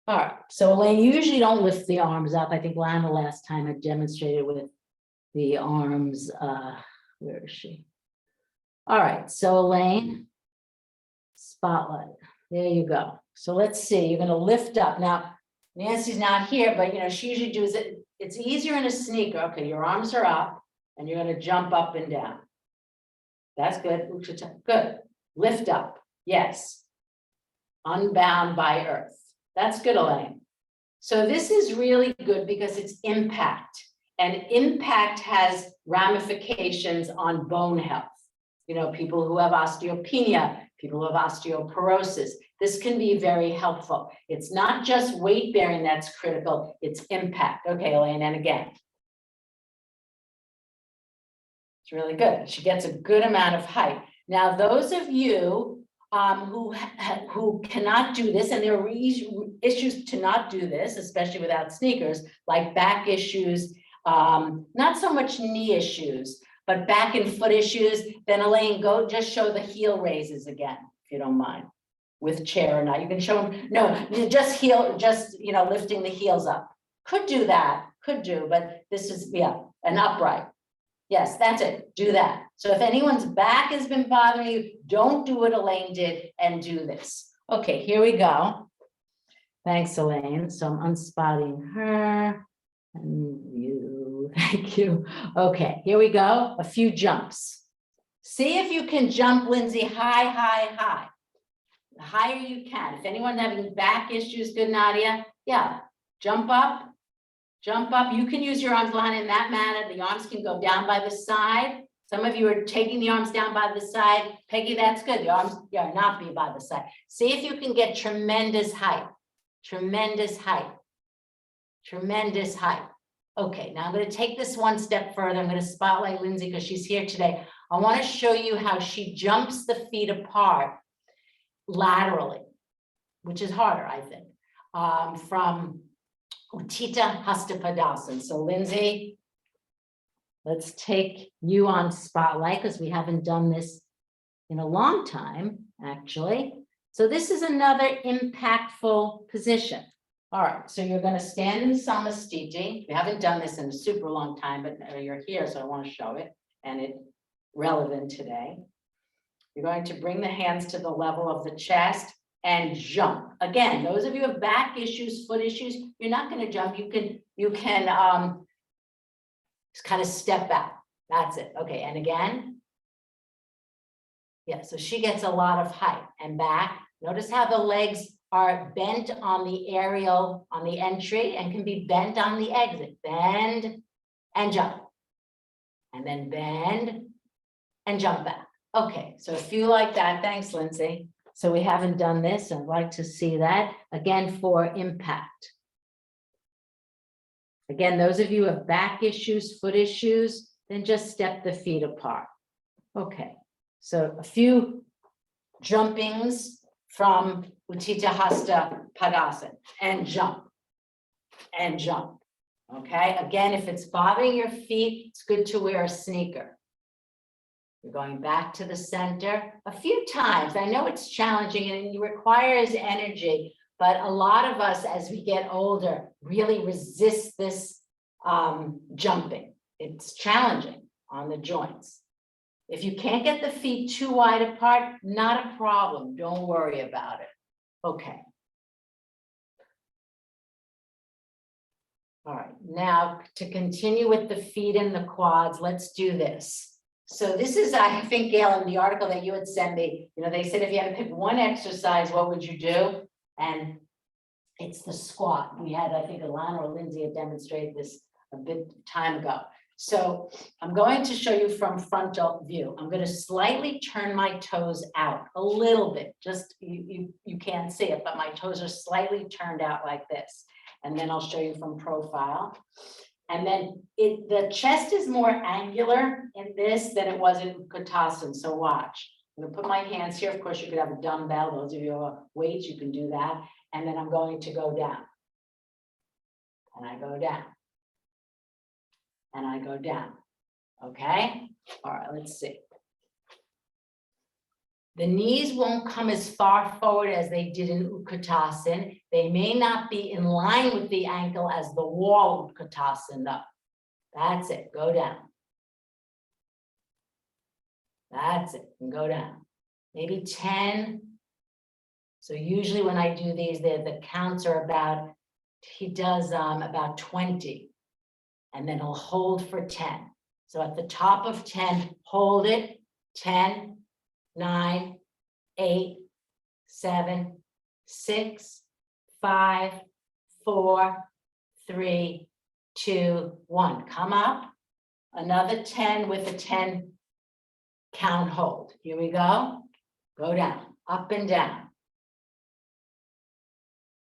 All right, so Elaine, you usually don't lift the arms up. I think Lana last time had demonstrated with the arms. Where is she? All right, so Elaine, spotlight. There you go. So let's see, you're gonna lift up. Now, Nancy's not here, but you know, she usually does it. It's easier in a sneaker. Okay, your arms are up and you're gonna jump up and down. That's good, good. Lift up, yes. Unbound by earth. That's good, Elaine. So this is really good because it's impact, and impact has ramifications on bone health. You know, people who have osteopenia, people who have osteoporosis, this can be very helpful. It's not just weight bearing that's critical, it's impact. Okay, Elaine, and again. It's really good. She gets a good amount of height. Now, those of you who cannot do this, and there are issues to not do this, especially without sneakers, like back issues, not so much knee issues, but back and foot issues, then Elaine, go just show the heel raises again, if you don't mind, with chair or not. You can show them, no, just heel, just, you know, lifting the heels up. Could do that, could do, but this is, yeah, an upright. Yes, that's it, do that. So if anyone's back has been bothering you, don't do what Elaine did and do this. Okay, here we go. Thanks, Elaine. So I'm unspotting her and you, thank you. Okay, here we go, a few jumps. See if you can jump, Lindsay, high, high, high. The higher you can. If anyone's having back issues, good, Nadia, yeah, jump up. Jump up. You can use your arms, Lana, in that manner. The arms can go down by the side. Some of you are taking the arms down by the side. Peggy, that's good. The arms, yeah, not be by the side. See if you can get tremendous height. Tremendous height. Tremendous height. Okay, now I'm going to take this one step further. I'm going to spotlight Lindsay because she's here today. I want to show you how she jumps the feet apart laterally, which is harder, I think, from Utthita Hasta Padasana. So Lindsay, let's take you on spotlight because we haven't done this in a long time, actually. So this is another impactful position. All right, so you're going to stand in Samastiti. We haven't done this in a super long time, but you're here, so I want to show it, and it's relevant today. You're going to bring the hands to the level of the chest and jump. Again, those of you who have back issues, foot issues, you're not going to jump. You can just kind of step out. That's it. Okay, and again. Yeah, so she gets a lot of height and back. Notice how the legs are bent on the aerial, on the entry, and can be bent on the exit. Bend and jump. And then bend and jump back. Okay, so a few like that. Thanks, Lindsay. So we haven't done this. I'd like to see that again for impact. Again, those of you who have back issues, foot issues, then just step the feet apart. Okay. So a few jumpings from Utthita Hasta Padasana and jump and jump. Okay, again, if it's bothering your feet, it's good to wear a sneaker. You're going back to the center a few times. I know it's challenging and it requires energy, but a lot of us as we get older really resist this jumping. It's challenging on the joints. If you can't get the feet too wide apart, not a problem. Don't worry about it. Okay. All right, now to continue with the feet and the quads, let's do this. So this is, I think, Gail, in the article that you had sent me, they said if you had to pick one exercise, what would you do? And it's the squat. We had, I think, Alana or Lindsay had demonstrated this a bit time ago. So I'm going to show you from frontal view. I'm going to slightly turn my toes out a little bit. Just you can't see it, but my toes are slightly turned out like this. And then I'll show you from profile. And then the chest is more angular in this than it was in Utkatasana. So watch. I'm going to put my hands here. Of course, you could have a dumbbell. Those of you who have weights, you can do that. And then I'm going to go down. And I go down. And I go down. Okay? All right, let's see. The knees won't come as far forward as they did in Utkatasana. They may not be in line with the ankle as the wall Utkatasana though. That's it, go down. That's it, and go down. Maybe 10. So usually when I do these, the counts are about, he does about 20. And then he'll hold for 10. So at the top of 10, hold it, 10, 9, 8, 7, 6, 5, 4, 3, 2, 1. Come up, another 10 with a 10 count hold. Here we go. Go down, up and down.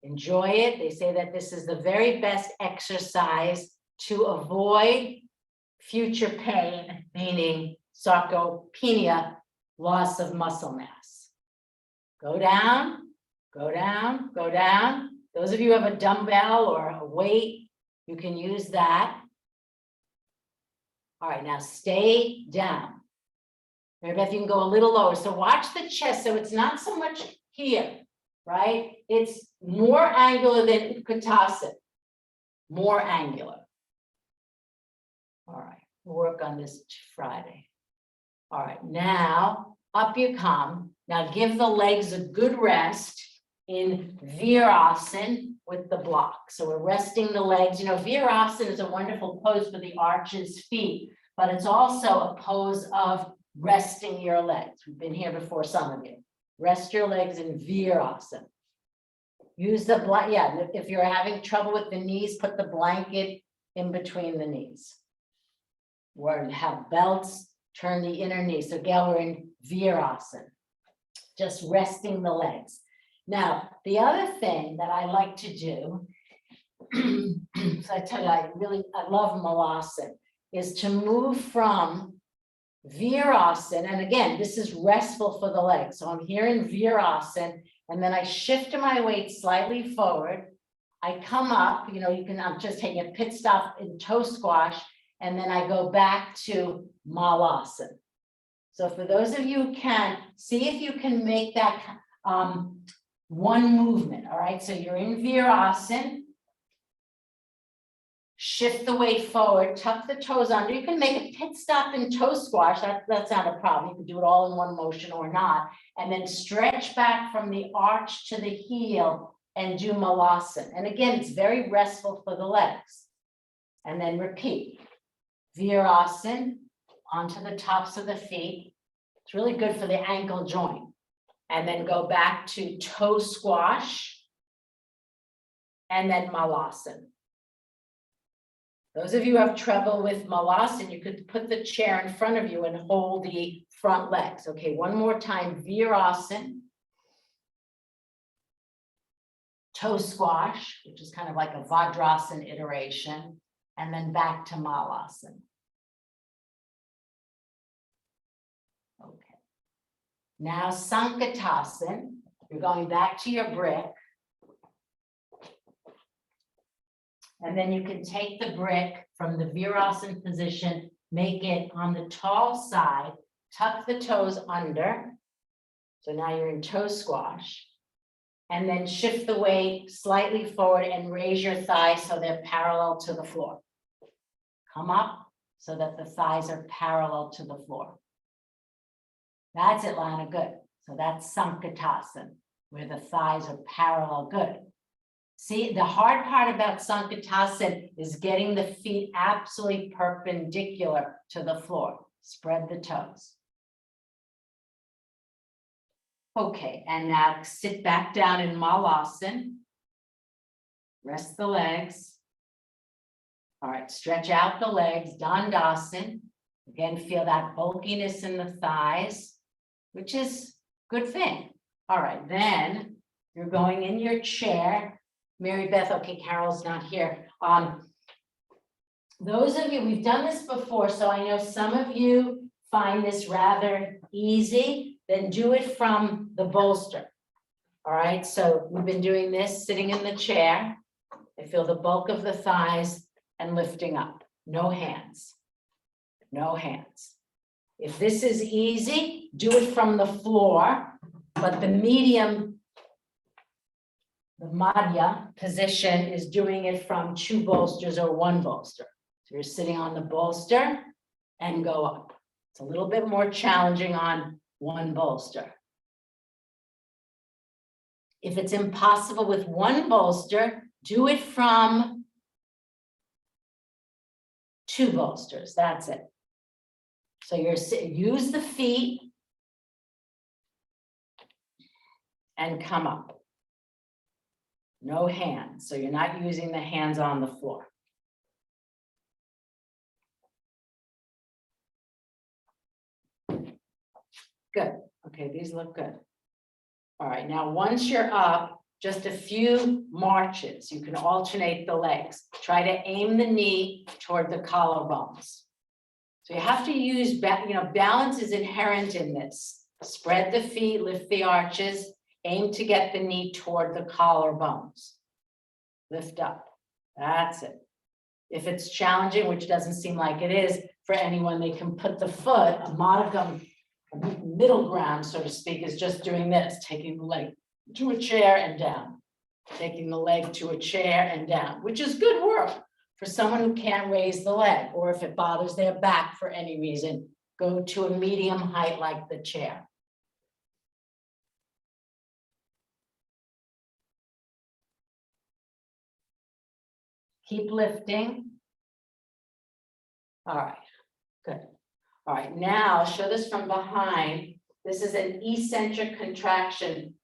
Enjoy it. They say that this is the very best exercise to avoid future pain, meaning sarcopenia, loss of muscle mass. Go down, go down, go down. Those of you who have a dumbbell or a weight, you can use that. All right, now stay down. Mary Beth, you can go a little lower. So watch the chest. So it's not so much here, right? It's more angular than Utkatasana, more angular. All right, we'll work on this Friday. All right, now up you come. Now give the legs a good rest in Virasana with the block. So we're resting the legs. Virasana is a wonderful pose for the arches feet, but it's also a pose of resting your legs. We've been here before, some of you. Rest your legs in Virasana. Use the blanket. Yeah, if you're having trouble with the knees, put the blanket in between the knees. Or have belts, turn the inner knee. So Gail, we're in Virasana, just resting the legs. Now, the other thing that I like to do, so I tell you, I love Malasana, is to move from Virasana, and again, this is restful for the legs. So I'm here in Virasana, and then I shift my weight slightly forward. I come up, you know, I'm just taking a pit stop in toe squash, and then I go back to Malasana. So for those of you who can, see if you can make that one movement, all right? So you're in Virasana. Shift the weight forward, tuck the toes under. You can make a pit stop in toe squash. That's not a problem. You can do it all in one motion or not. And then stretch back from the arch to the heel and do Malasana. And again, it's very restful for the legs. And then repeat. Virasana onto the tops of the feet. It's really good for the ankle joint. And then go back to toe squash. And then Malasana. Those of you who have trouble with Malasana, you could put the chair in front of you and hold the front legs. Okay, one more time, Virasana. Toe squash, which is kind of like a Vajrasana iteration, and then back to Malasana. Okay. Now Sankatasana, you're going back to your brick. And then you can take the brick from the Virasana position, make it on the tall side, tuck the toes under. So now you're in toe squash. And then shift the weight slightly forward and raise your thighs so they're parallel to the floor. Come up so that the thighs are parallel to the floor. That's it, Lana, good. So that's Sankatasana, where the thighs are parallel, good. See, the hard part about Sankatasana is getting the feet absolutely perpendicular to the floor. Spread the toes. Okay, and now sit back down in Malasana. Rest the legs. All right, stretch out the legs, Dandasana. Again, feel that bulkiness in the thighs, which is a good thing. All right, then you're going in your chair. Mary Beth, okay, Carol's not here. Those of you, we've done this before, so I know some of you find this rather easy, then do it from the bolster. All right, so we've been doing this sitting in the chair. I feel the bulk of the thighs and lifting up. No hands. No hands. If this is easy, do it from the floor, but the medium, the Madhya position is doing it from 2 bolsters or 1 bolster. So you're sitting on the bolster and go up. It's a little bit more challenging on 1 bolster. If it's impossible with 1 bolster, do it from 2 bolsters. That's it. So use the feet and come up. No hands, so you're not using the hands on the floor. Good, okay, these look good. All right, now once you're up, just a few marches. You can alternate the legs. Try to aim the knee toward the collarbones. So you have to use, balance is inherent in this. Spread the feet, lift the arches. Aim to get the knee toward the collarbones. Lift up. That's it. If it's challenging, which doesn't seem like it is for anyone, they can put the foot, a modicum, middle ground, so to speak, is just doing this, taking the leg to a chair and down. Taking the leg to a chair and down, which is good work for someone who can't raise the leg, or if it bothers their back for any reason, go to a medium height like the chair. Keep lifting. All right, good. All right, now show this from behind. This is an eccentric contraction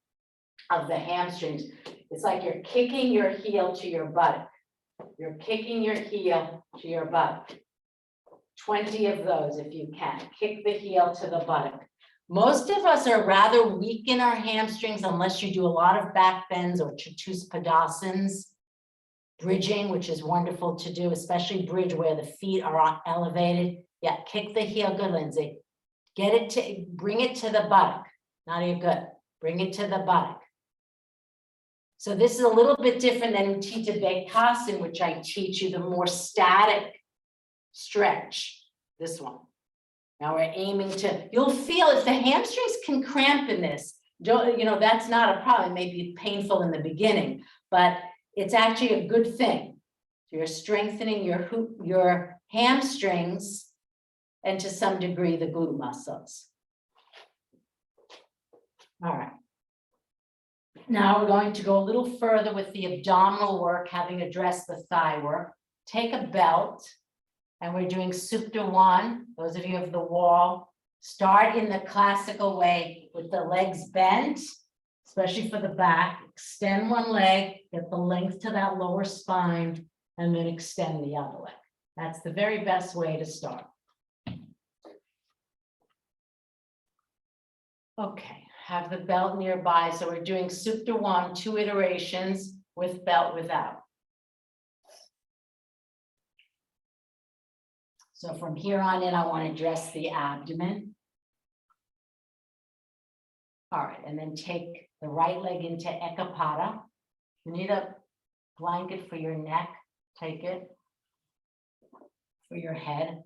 of the hamstrings. It's like you're kicking your heel to your buttock. You're kicking your heel to your buttock. 20 of those if you can. Kick the heel to the buttock. Most of us are rather weak in our hamstrings unless you do a lot of back bends or Chatuspadasans. Bridging, which is wonderful to do, especially bridge where the feet are elevated. Yeah, kick the heel, good, Lindsay. Bring it to the buttock. Nadia, good. Bring it to the buttock. So this is a little bit different than Tita Bektasin, which I teach you the more static stretch, this one. Now we're aiming to, you'll feel if the hamstrings can cramp in this, that's not a problem. It may be painful in the beginning, but it's actually a good thing. So you're strengthening your hamstrings and to some degree the glute muscles. All right. Now we're going to go a little further with the abdominal work, having addressed the thigh work. Take a belt, and we're doing Supta 1. Those of you of the wall, start in the classical way with the legs bent, especially for the back. Extend one leg, get the length to that lower spine, and then extend the other leg. That's the very best way to start. Okay, have the belt nearby. So we're doing Supta 1, 2 iterations with belt without. So from here on in, I want to dress the abdomen. All right, and then take the right leg into Ekapada. You need a blanket for your neck. Take it for your head.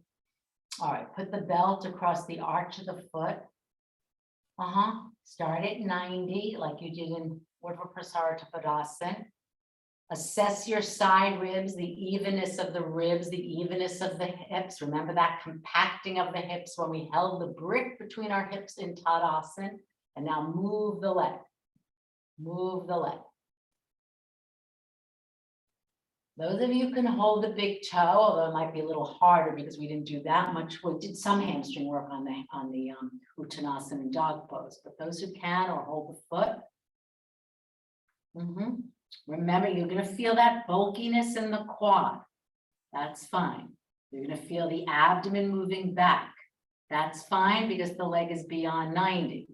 All right, put the belt across the arch of the foot. Start at 90, like you did in Urdhva Prasarita Padasana. Assess your side ribs, the evenness of the ribs, the evenness of the hips. Remember that compacting of the hips when we held the brick between our hips in Tadasana. And now move the leg. Move the leg. Those of you who can hold the big toe, although it might be a little harder because we didn't do that much. We did some hamstring work on the Uttanasana and dog pose, but those who can or hold the foot. Remember, you're going to feel that bulkiness in the quad. That's fine. You're going to feel the abdomen moving back. That's fine because the leg is beyond 90.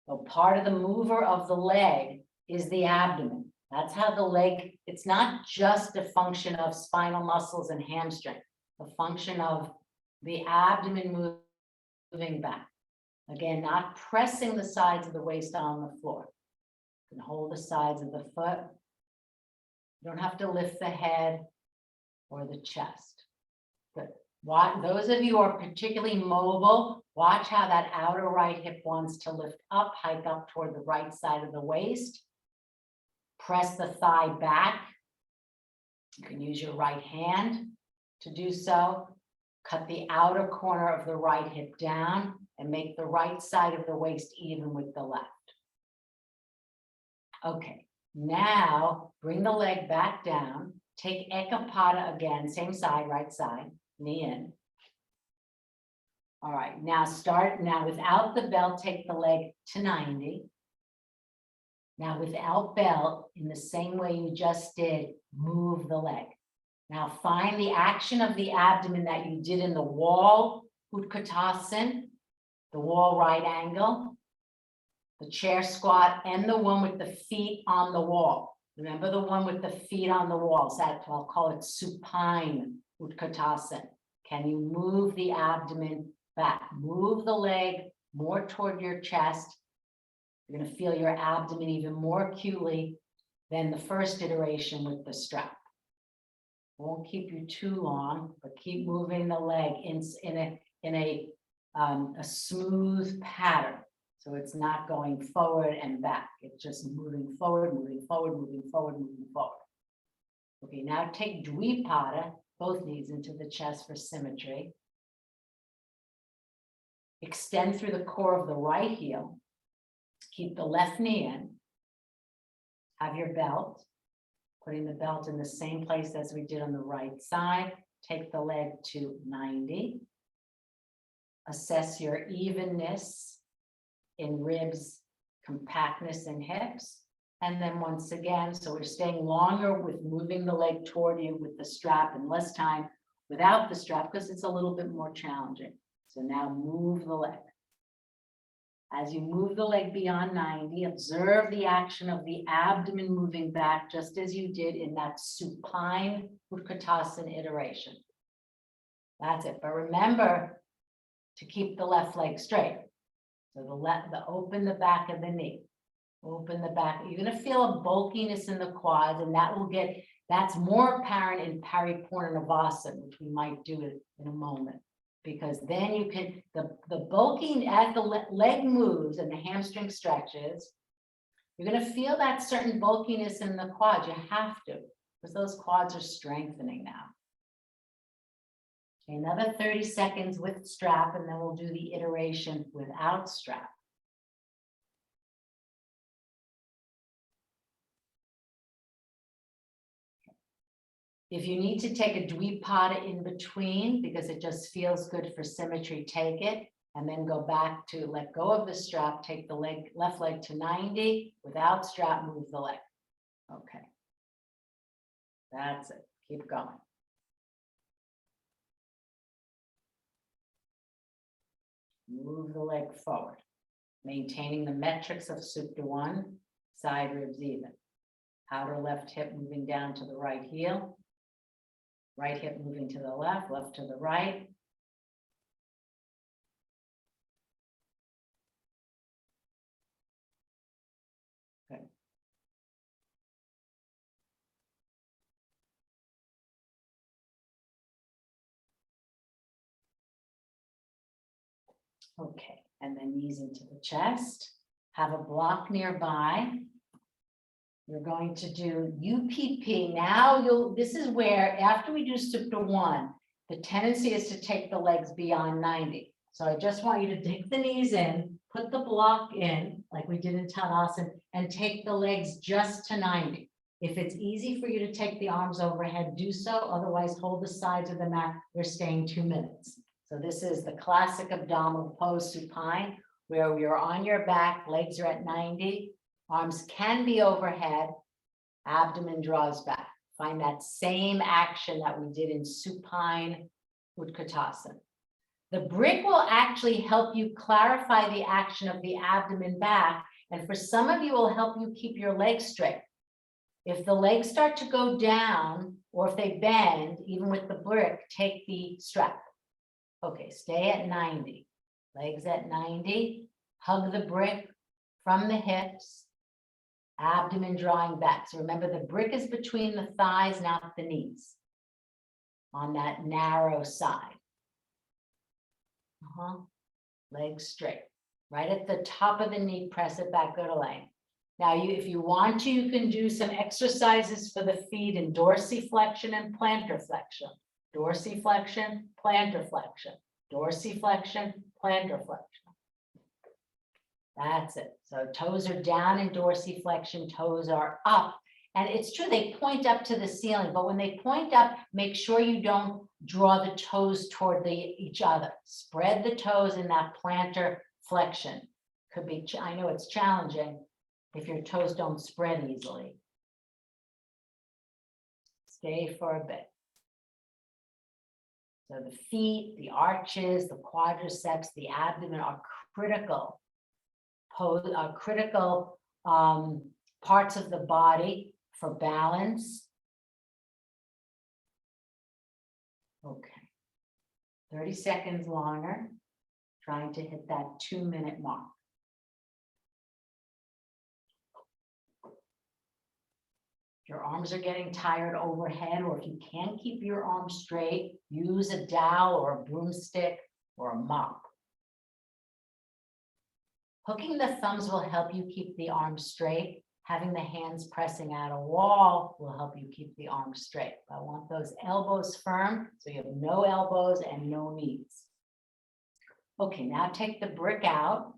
So part of the mover of the leg is the abdomen. That's how the leg, it's not just a function of spinal muscles and hamstring, the function of the abdomen moving back. Again, not pressing the sides of the waist on the floor. You can hold the sides of the foot. You don't have to lift the head or the chest. But those of you who are particularly mobile, watch how that outer right hip wants to lift up, hike up toward the right side of the waist. Press the thigh back. You can use your right hand to do so. Cut the outer corner of the right hip down and make the right side of the waist even with the left. Okay, now bring the leg back down. Take Ekapada again, same side, right side, knee in. All right, now without the belt, take the leg to 90. Now without belt, in the same way you just did, move the leg. Now find the action of the abdomen that you did in the wall Utkatasana, the wall right angle, the chair squat, and the one with the feet on the wall. Remember the one with the feet on the wall. So I'll call it supine Utkatasana. Can you move the abdomen back? Move the leg more toward your chest. You're going to feel your abdomen even more acutely than the first iteration with the strap. Won't keep you too long, but keep moving the leg in a smooth pattern. So it's not going forward and back. It's just moving forward, moving forward, moving forward, moving forward. Okay, now take Dvipada, both knees into the chest for symmetry. Extend through the core of the right heel. Keep the left knee in. Have your belt. Putting the belt in the same place as we did on the right side. Take the leg to 90. Assess your evenness in ribs, compactness in hips. And then once again, so we're staying longer with moving the leg toward you with the strap and less time without the strap because it's a little bit more challenging. So now move the leg. As you move the leg beyond 90, observe the action of the abdomen moving back just as you did in that supine Utkatasana iteration. That's it. But remember to keep the left leg straight. So open the back of the knee. Open the back. You're gonna feel a bulkiness in the quads, and that's more apparent in Paripornavasana, which we might do it in a moment. Because then you can, the bulking as the leg moves and the hamstring stretches, you're gonna feel that certain bulkiness in the quads. You have to, because those quads are strengthening now. Okay, another 30 seconds with strap, and then we'll do the iteration without strap. If you need to take a Dvipada in between because it just feels good for symmetry, take it, and then go back to let go of the strap, take the left leg to 90, without strap, move the leg. Okay. That's it. Keep going. Move the leg forward, maintaining the metrics of Supta 1, side ribs even. Outer left hip moving down to the right heel. Right hip moving to the left, left to the right. Good. Okay, and then knees into the chest. Have a block nearby. You're going to do UPP. Now this is where, after we do Supta 1, the tendency is to take the legs beyond 90. So I just want you to dig the knees in, put the block in, like we did in Tadasana, and take the legs just to 90. If it's easy for you to take the arms overhead, do so. Otherwise, hold the sides of the mat. We're staying 2 minutes. So this is the classic abdominal pose, supine, where you're on your back, legs are at 90. Arms can be overhead, abdomen draws back. Find that same action that we did in supine Utkatasana. The brick will actually help you clarify the action of the abdomen back, and for some of you, will help you keep your legs straight. If the legs start to go down, or if they bend, even with the brick, take the strap. Okay, stay at 90. Legs at 90. Hug the brick from the hips. Abdomen drawing back. So remember, the brick is between the thighs, not the knees. On that narrow side. Legs straight. Right at the top of the knee, press it back, go to length. Now, if you want to, you can do some exercises for the feet in dorsiflexion and plantar flexion. Dorsiflexion, plantar flexion. Dorsiflexion, plantar flexion. That's it. So toes are down in dorsiflexion, toes are up. And it's true, they point up to the ceiling, but when they point up, make sure you don't draw the toes toward each other. Spread the toes in that plantar flexion. Could be, I know it's challenging if your toes don't spread easily. Stay for a bit. So the feet, the arches, the quadriceps, the abdomen are critical. Critical parts of the body for balance. Okay, 30 seconds longer, trying to hit that 2-minute mark. If your arms are getting tired overhead, or if you can't keep your arms straight, use a dowel or a broomstick or a mop. Hooking the thumbs will help you keep the arms straight. Having the hands pressing at a wall will help you keep the arms straight. I want those elbows firm, so you have no elbows and no knees. Okay, now take the brick out.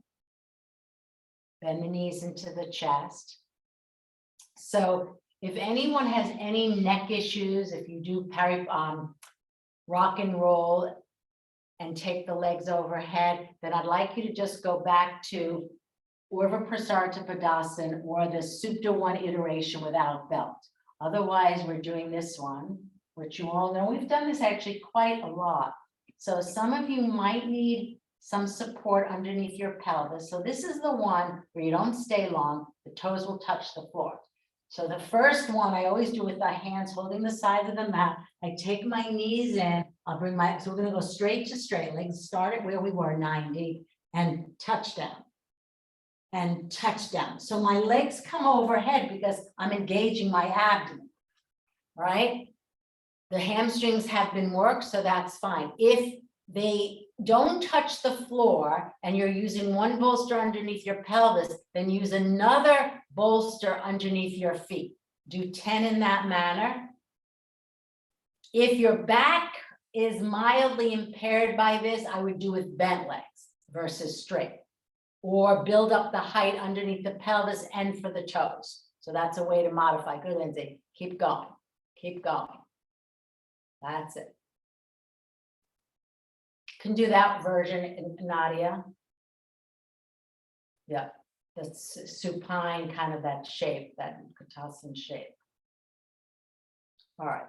Bend the knees into the chest. So if anyone has any neck issues, if you do rock and roll, and take the legs overhead, then I'd like you to just go back to Urva Prasarita Padasana or the Supta 1 iteration without belt. Otherwise, we're doing this one, which you all know. We've done this actually quite a lot. So some of you might need some support underneath your pelvis. So this is the one where you don't stay long, the toes will touch the floor. So the first one I always do with the hands holding the sides of the mat. I take my knees in, I'll bring my, so we're gonna go straight to straight legs, start at where we were, 90, and touchdown. And touchdown. So my legs come overhead because I'm engaging my abdomen, right? The hamstrings have been worked, so that's fine. If they don't touch the floor and you're using one bolster underneath your pelvis, then use another bolster underneath your feet. Do 10 in that manner. If your back is mildly impaired by this, I would do with bent legs versus straight, or build up the height underneath the pelvis and for the toes. So that's a way to modify. Good, Lindsay. Keep going. Keep going. That's it. Can do that version, Nadia. Yeah, that's supine, kind of that shape, that Utkatasana shape. All right.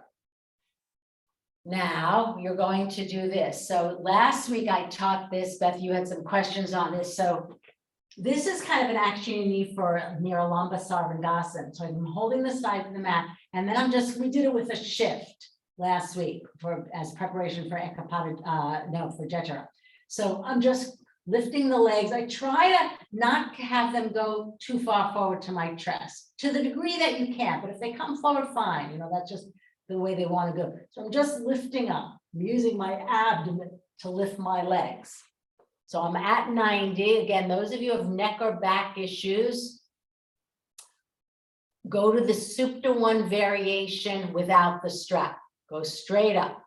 Now you're going to do this. So last week I taught this, Beth, you had some questions on this. So this is kind of an action you need for Niralamba Sarvangasana. So I'm holding the side of the mat, and then we did it with a shift last week as preparation for for Jethara. So I'm just lifting the legs. I try to not have them go too far forward to my chest, to the degree that you can, but if they come forward, fine. That's just the way they want to go. So I'm just lifting up. I'm using my abdomen to lift my legs. So I'm at 90. Again, those of you who have neck or back issues, go to the Supta 1 variation without the strap. Go straight up.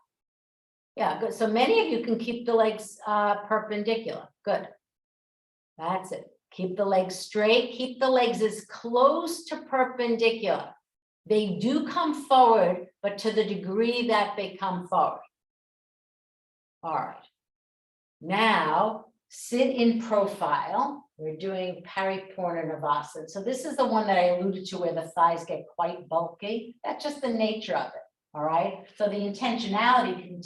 Yeah, good. So many of you can keep the legs perpendicular. Good. That's it. Keep the legs straight. Keep the legs as close to perpendicular. They do come forward, but to the degree that they come forward. All right. Now, sit in profile. We're doing Paripurna Navasana. So this is the one that I alluded to where the thighs get quite bulky. That's just the nature of it. All right. So the intentionality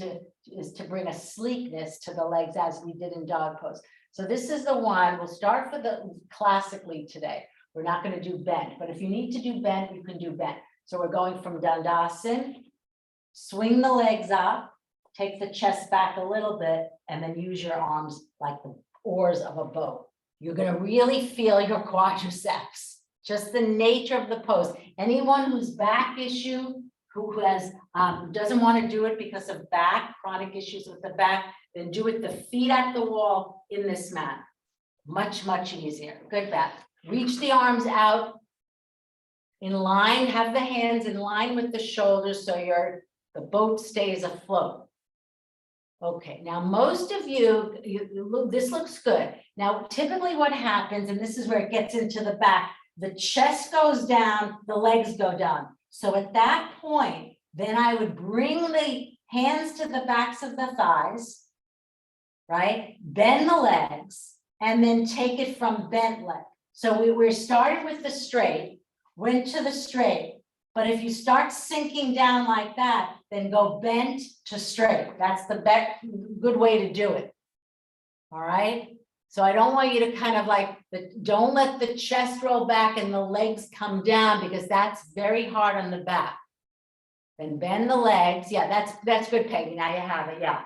is to bring a sleekness to the legs as we did in dog pose. So this is the one. We'll start for the classically today. We're not going to do bent, but if you need to do bent, you can do bent. So we're going from Dandasana, swing the legs up, take the chest back a little bit, and then use your arms like the oars of a boat. You're going to really feel your quadriceps, just the nature of the pose. Anyone who's back issue, who has doesn't want to do it because of back, chronic issues with the back, then do it the feet at the wall in this mat. Much, much easier. Good, Beth. Reach the arms out in line, have the hands in line with the shoulders so the boat stays afloat. Okay, now most of you this looks good. Now, typically what happens, and this is where it gets into the back, the chest goes down, the legs go down. So at that point, then I would bring the hands to the backs of the thighs, right? Bend the legs, and then take it from bent leg. So we started with the straight, went to the straight, but if you start sinking down like that, then go bent to straight. That's the good way to do it. All right. So I don't want you to kind of don't let the chest roll back and the legs come down, because that's very hard on the back. Then bend the legs. Yeah, that's good, Peggy. Now you have it. Yeah.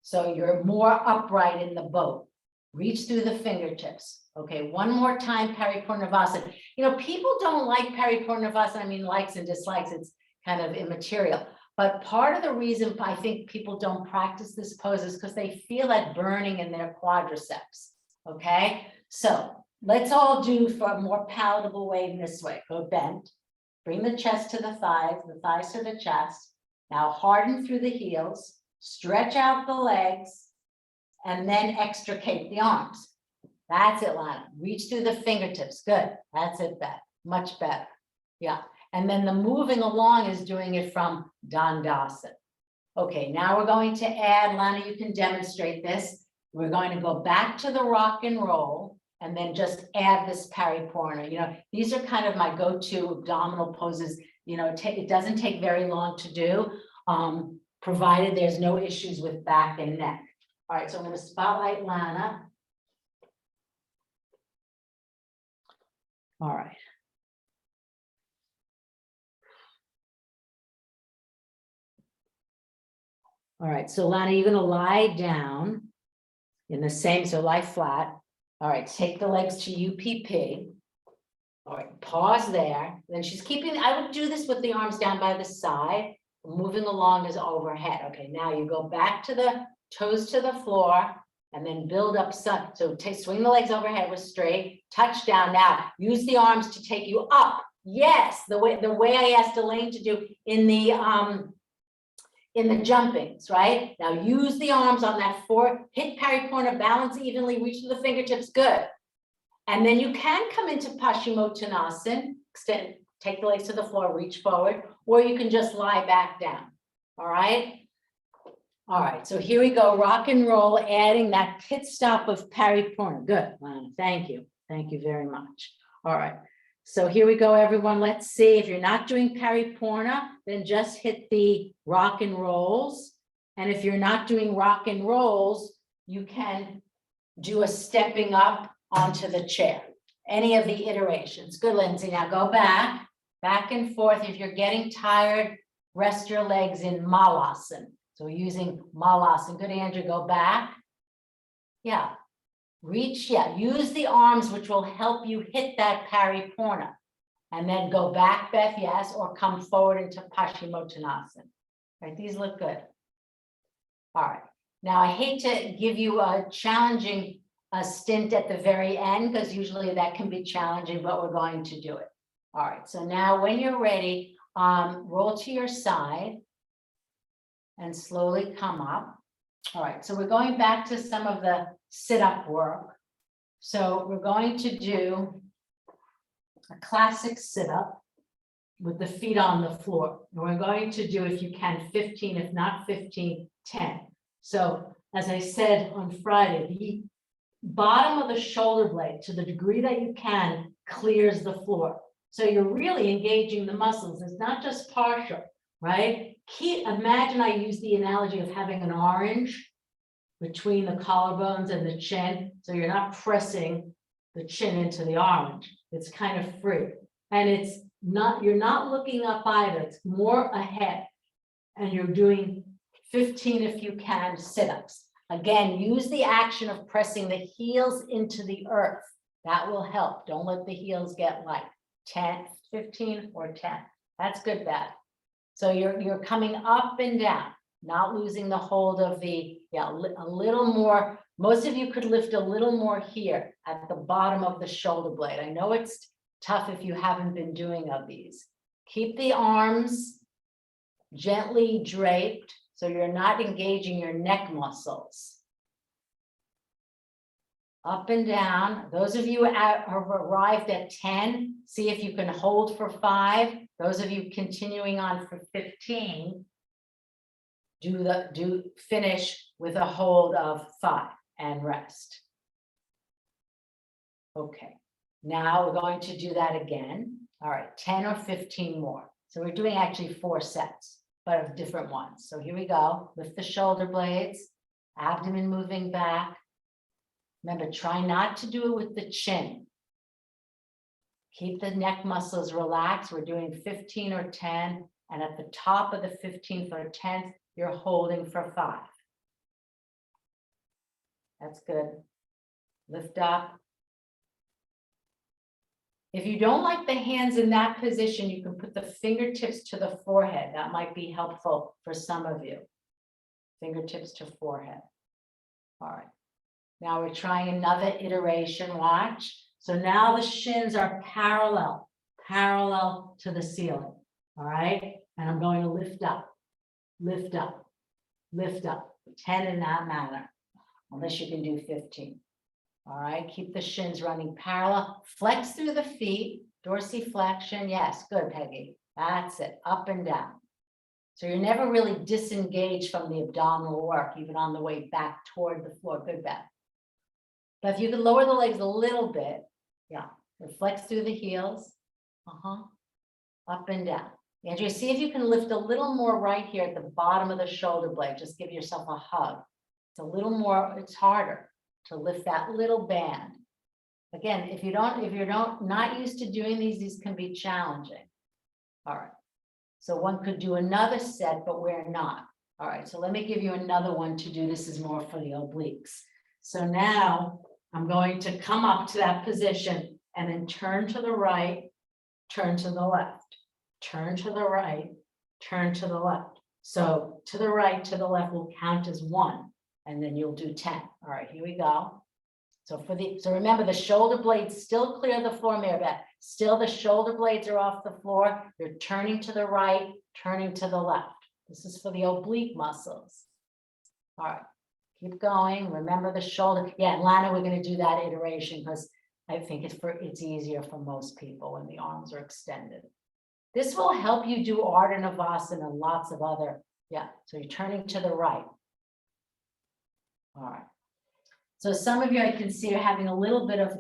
So you're more upright in the boat. Reach through the fingertips. Okay, one more time, Paripurna Navasana. People don't like Paripurna Navasana. I mean, likes and dislikes, it's kind of immaterial. But part of the reason I think people don't practice this pose is because they feel that burning in their quadriceps. Okay, so let's all do for a more palatable way in this way. Go bent, bring the chest to the thighs to the chest. Now harden through the heels, stretch out the legs, and then extricate the arms. That's it, Lana. Reach through the fingertips. Good. That's it, Beth. Much better. Yeah. And then the moving along is doing it from Dandasana. Okay, now we're going to add, Lana, you can demonstrate this. We're going to go back to the rock and roll and then just add this Paripurna. These are kind of my go-to abdominal poses. It doesn't take very long to do, provided there's no issues with back and neck. All right, so I'm going to spotlight Lana. All right. All right, so Lana, you're gonna lie down in the same, so lie flat. All right, take the legs to UPP. All right, pause there. Then she's keeping, I would do this with the arms down by the side, moving along as overhead. Okay, now you go back to the toes to the floor and then build up some. So swing the legs overhead with straight, touch down. Now use the arms to take you up. Yes, the way I asked Elaine to do in the jumpings, right? Now use the arms on that hit parry corner, balance evenly, reach to the fingertips, good. And then you can come into Paschimottanasana, extend, take the legs to the floor, reach forward, or you can just lie back down, all right? All right, so here we go, rock and roll, adding that pit stop of parry corner. Good, Lana, thank you very much. All right, so here we go, everyone. Let's see, if you're not doing parry corner, then just hit the rock and rolls. And if you're not doing rock and rolls, you can do a stepping up onto the chair, any of the iterations. Good, Lindsay. Now go back and forth. If you're getting tired, rest your legs in Malasana. So we're using Malasana. Good, Andrew, go back. Yeah, reach, yeah, use the arms, which will help you hit that parry corner. And then go back, Beth, yes, or come forward into Paschimottanasana. Right, these look good. All right, now I hate to give you a challenging stint at the very end, because usually that can be challenging, but we're going to do it. All right, so now when you're ready, roll to your side and slowly come up. All right, so we're going back to some of the sit-up work. So we're going to do a classic sit-up with the feet on the floor. And we're going to do, if you can, 15, if not 15, 10. So as I said on Friday, the bottom of the shoulder blade, to the degree that you can, clears the floor. So you're really engaging the muscles. It's not just partial, right? Imagine I use the analogy of having an orange between the collarbones and the chin. So you're not pressing the chin into the orange. It's kind of free. And it's not, you're not looking up either. It's more ahead. And you're doing 15, if you can, sit-ups. Again, use the action of pressing the heels into the earth. That will help. Don't let the heels get light. 10, 15, or 10. That's good, Beth. So you're coming up and down, not losing the hold of the, yeah, a little more. Most of you could lift a little more here at the bottom of the shoulder blade. I know it's tough if you haven't been doing of these. Keep the arms gently draped, so you're not engaging your neck muscles. Up and down. Those of you who have arrived at 10, see if you can hold for 5. Those of you continuing on for 15, finish with a hold of 5 and rest. Okay, now we're going to do that again. All right, 10 or 15 more. So we're doing actually 4 sets, but of different ones. So here we go. Lift the shoulder blades, abdomen moving back. Remember, try not to do it with the chin. Keep the neck muscles relaxed. We're doing 15 or 10. And at the top of the 15th or 10th, you're holding for 5. That's good. Lift up. If you don't like the hands in that position, you can put the fingertips to the forehead. That might be helpful for some of you. Fingertips to forehead. All right. Now we're trying another iteration. Watch. So now the shins are parallel to the ceiling. All right. And I'm going to lift up, lift up, lift up. 10 in that manner, unless you can do 15. All right, keep the shins running parallel. Flex through the feet, dorsiflexion. Yes, good, Peggy. That's it, up and down. So you're never really disengaged from the abdominal work, even on the way back toward the floor. Good, Beth. But if you could lower the legs a little bit, yeah, flex through the heels. Up and down. Andrea, see if you can lift a little more right here at the bottom of the shoulder blade. Just give yourself a hug. It's a little more, it's harder to lift that little band. Again, if you're not used to doing these can be challenging. All right. So one could do another set, but we're not. All right, so let me give you another one to do. This is more for the obliques. So now I'm going to come up to that position and then turn to the right, turn to the left, turn to the right, turn to the left. So to the right, to the left will count as 1, and then you'll do 10. All right, here we go. So remember, the shoulder blades still clear the floor, Maribeth. Still the shoulder blades are off the floor. You're turning to the right, turning to the left. This is for the oblique muscles. All right, keep going. Remember the shoulder. Yeah, and Lana, we're going to do that iteration because I think it's easier for most people when the arms are extended. This will help you do Ardha Navasana and lots of other. Yeah, so you're turning to the right. All right. So some of you I can see are having a little bit of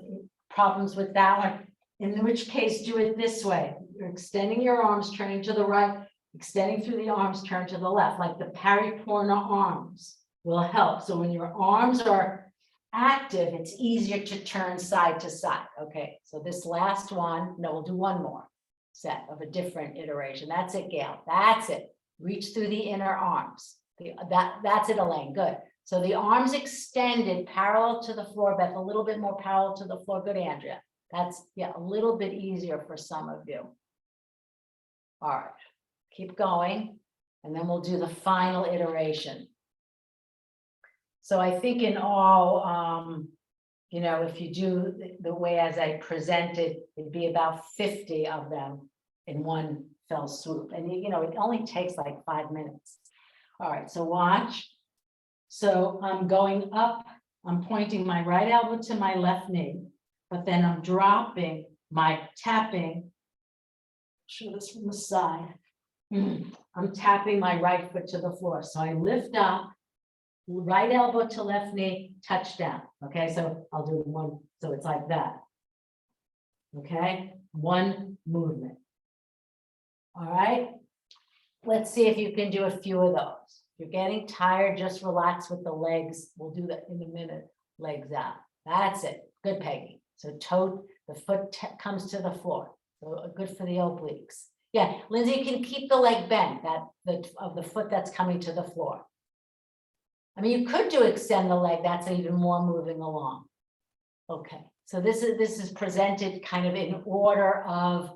problems with that one, in which case do it this way. You're extending your arms, turning to the right, extending through the arms, turn to the left, like the Paripurna arms will help. So when your arms are active, it's easier to turn side to side. Okay, so this last one, no, we'll do one more set of a different iteration. That's it, Gail. That's it. Reach through the inner arms. That's it, Elaine. Good. So the arms extended parallel to the floor, Beth, a little bit more parallel to the floor. Good, Andrea. That's, yeah, a little bit easier for some of you. All right, keep going. And then we'll do the final iteration. So I think in all, you know, if you do the way as I presented, it'd be about 50 of them in one fell swoop. And, you know, it only takes like 5 minutes. All right, so watch. So I'm going up, I'm pointing my right elbow to my left knee, but then I'm dropping my tapping. Show this from the side. I'm tapping my right foot to the floor. So I lift up, right elbow to left knee, touch down. Okay, so I'll do one. So it's like that. Okay, one movement. All right, let's see if you can do a few of those. If you're getting tired, just relax with the legs. We'll do that in a minute. Legs out. That's it. Good, Peggy. So toe, the foot comes to the floor. So good for the obliques. Yeah, Lindsay, you can keep the leg bent, of the foot that's coming to the floor. I mean, you could do extend the leg. That's even more moving along. Okay, so this is presented kind of in order of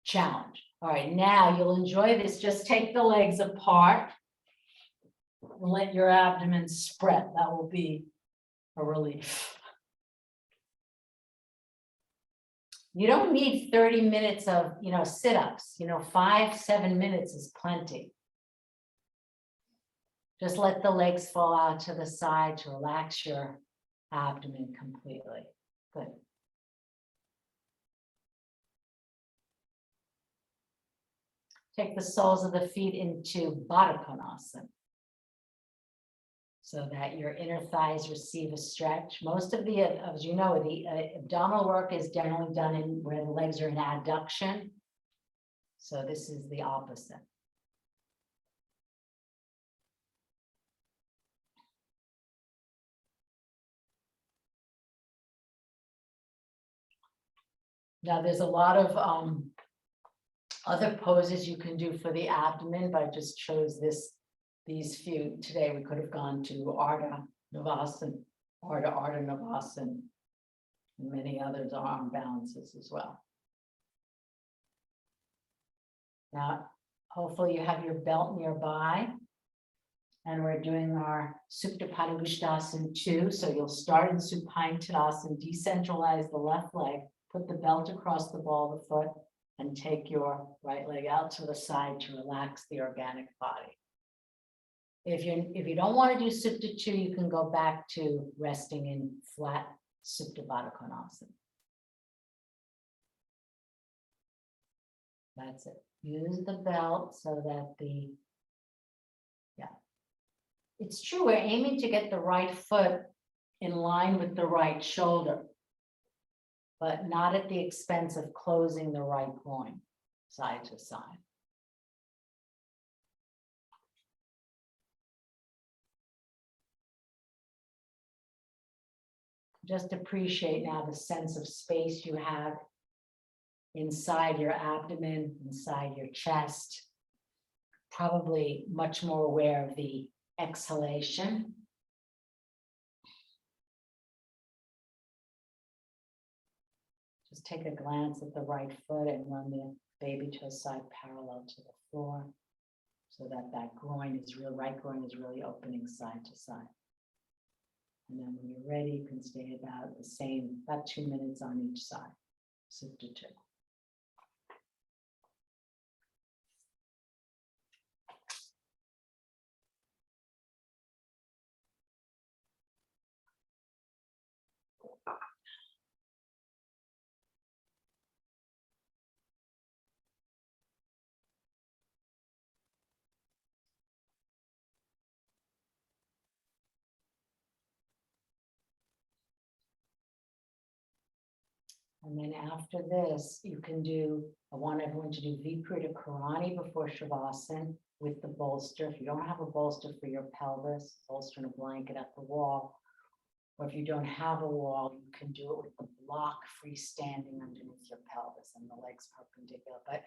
challenge. All right, now you'll enjoy this. Just take the legs apart and let your abdomen spread. That will be a relief. You don't need 30 minutes of, you know, sit-ups. You know, 5-7 minutes is plenty. Just let the legs fall out to the side to relax your abdomen completely. Good. Take the soles of the feet into Baddha Konasana so that your inner thighs receive a stretch. Most of the, as you know, the abdominal work is generally done in where the legs are in adduction. So this is the opposite. Now there's a lot of other poses you can do for the abdomen, but I just chose these few today. We could have gone to Ardha Navasana, Ardha Navasana, and many others, arm balances as well. Now, hopefully you have your belt nearby, and we're doing our Supta Padangusthasana 2. So you'll start in Supine Tadasana, decentralize the left leg, put the belt across the ball of the foot, and take your right leg out to the side to relax the organic body. If you don't want to do Supta 2, you can go back to resting in flat Supta Baddha Konasana. That's it. Use the belt so that it's true, we're aiming to get the right foot in line with the right shoulder, but not at the expense of closing the right groin side to side. Just appreciate now the sense of space you have inside your abdomen, inside your chest. probably much more aware of the exhalation. Just take a glance at the right foot and run the baby toe side parallel to the floor so that that groin is real, right groin is really opening side to side. And then when you're ready, you can stay about the same, about 2 minutes on each side. Sit to 2. And then after this, you can do, I want everyone to do Viparita Karani before Shavasana with the bolster. If you don't have a bolster for your pelvis, bolster and a blanket at the wall. Or if you don't have a wall, you can do it with the block freestanding underneath your pelvis and the legs perpendicular. But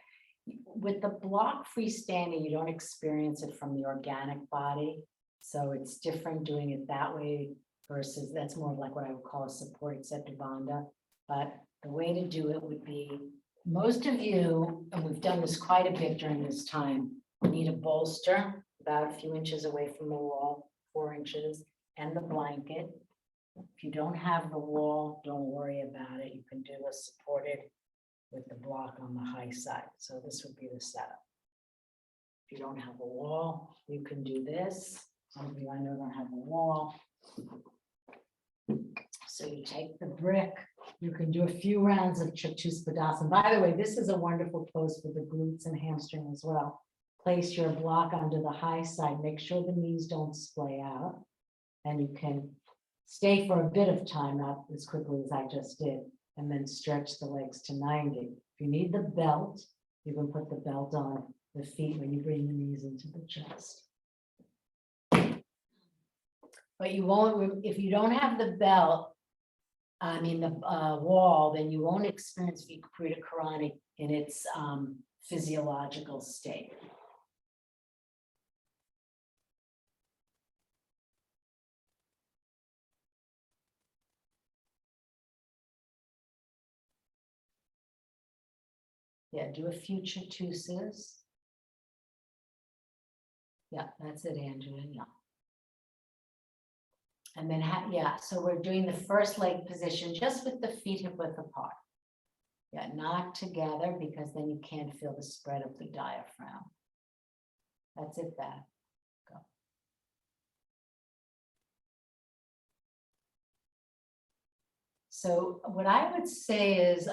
with the block freestanding, you don't experience it from the organic body. So it's different doing it that way versus that's more like what I would call a supported Setu Bandha. But the way to do it would be, most of you, and we've done this quite a bit during this time, need a bolster about a few inches away from the wall, 4 inches, and the blanket. If you don't have the wall, don't worry about it. You can do a supported with the block on the high side. So this would be the setup. If you don't have a wall, you can do this. Some of you I know don't have a wall. So you take the brick, you can do a few rounds of Chatuspadasana. By the way, this is a wonderful pose for the glutes and hamstring as well. Place your block onto the high side, make sure the knees don't splay out. And you can stay for a bit of time, not as quickly as I just did, and then stretch the legs to 90. If you need the belt, you can put the belt on the feet when you bring the knees into the chest. But you won't, if you don't have the belt, I mean the wall, then you won't experience Viparita Karani in its physiological state. Yeah, do a few Chatusas. Yeah, that's it, Andrea. Yeah. And then, yeah, so we're doing the first leg position just with the feet hip width apart. Yeah, not together because then you can't feel the spread of the diaphragm. That's it, back. Go. So what I would say is,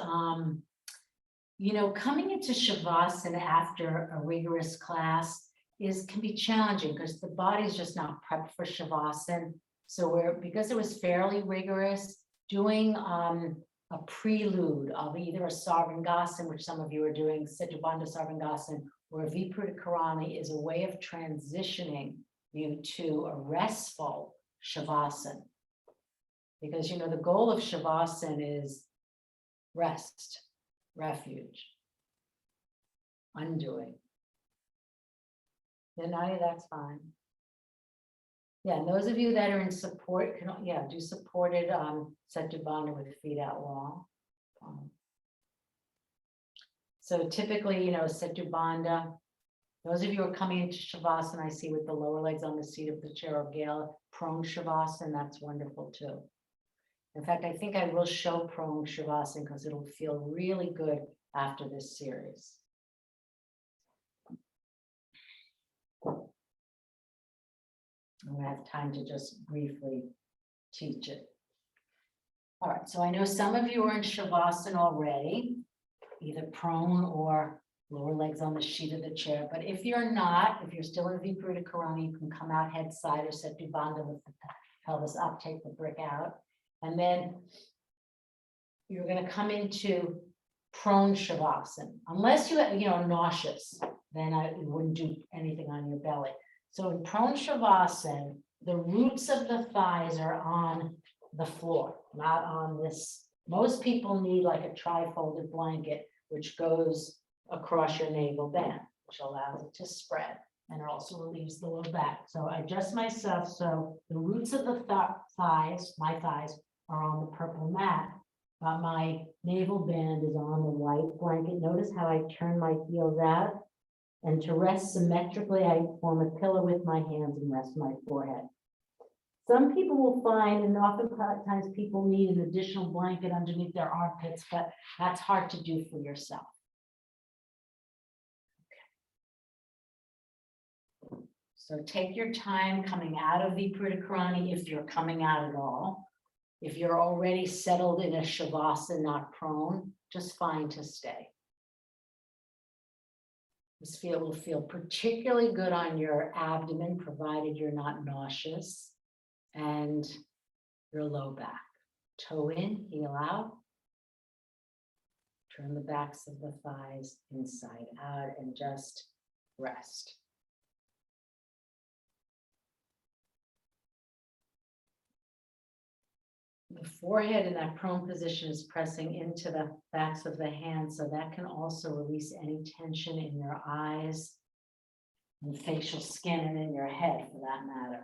you know, coming into Shavasana after a rigorous class can be challenging because the body's just not prepped for Shavasana. So because it was fairly rigorous, doing a prelude of either a Sarvangasana, which some of you are doing, Setu Bandha Sarvangasana, or Viparita Karani is a way of transitioning you to a restful Shavasana. Because, you know, the goal of Shavasana is rest, refuge, undoing. Then that's fine. Yeah, and those of you that are in support can, yeah, do supported Setu Bandha with feet out long. So typically, you know, Setu Bandha, those of you who are coming into Shavasana, I see with the lower legs on the seat of the chair or Gale, prone Shavasana, that's wonderful too. In fact, I think I will show prone Shavasana because it'll feel really good after this series. I'm gonna have time to just briefly teach it. All right, so I know some of you are in Shavasana already, either prone or lower legs on the sheet of the chair. But if you're not, if you're still in Viparita Karani, you can come out head side or Setu Bandha with the pelvis up, take the brick out. And then you're gonna come into prone Shavasana. Unless you know, nauseous, then you wouldn't do anything on your belly. So in prone Shavasana, the roots of the thighs are on the floor, not on this. Most people need like a tri-folded blanket, which goes across your navel band, which allows it to spread. And it also relieves the low back. So I adjust myself so the roots of the thighs, my thighs, are on the purple mat. But my navel band is on the white blanket. Notice how I turn my heels out. And to rest symmetrically, I form a pillow with my hands and rest my forehead. Some people will find, and oftentimes people need an additional blanket underneath their armpits, but that's hard to do for yourself. So take your time coming out of Viparita if you're coming out at all. If you're already settled in a Shavasana, not prone, just fine to stay. This will feel particularly good on your abdomen, provided you're not nauseous, and your low back. Toe in, heel out. Turn the backs of the thighs inside out and just rest. The forehead in that prone position is pressing into the backs of the hands, so that can also release any tension in your eyes and facial skin and in your head for that matter.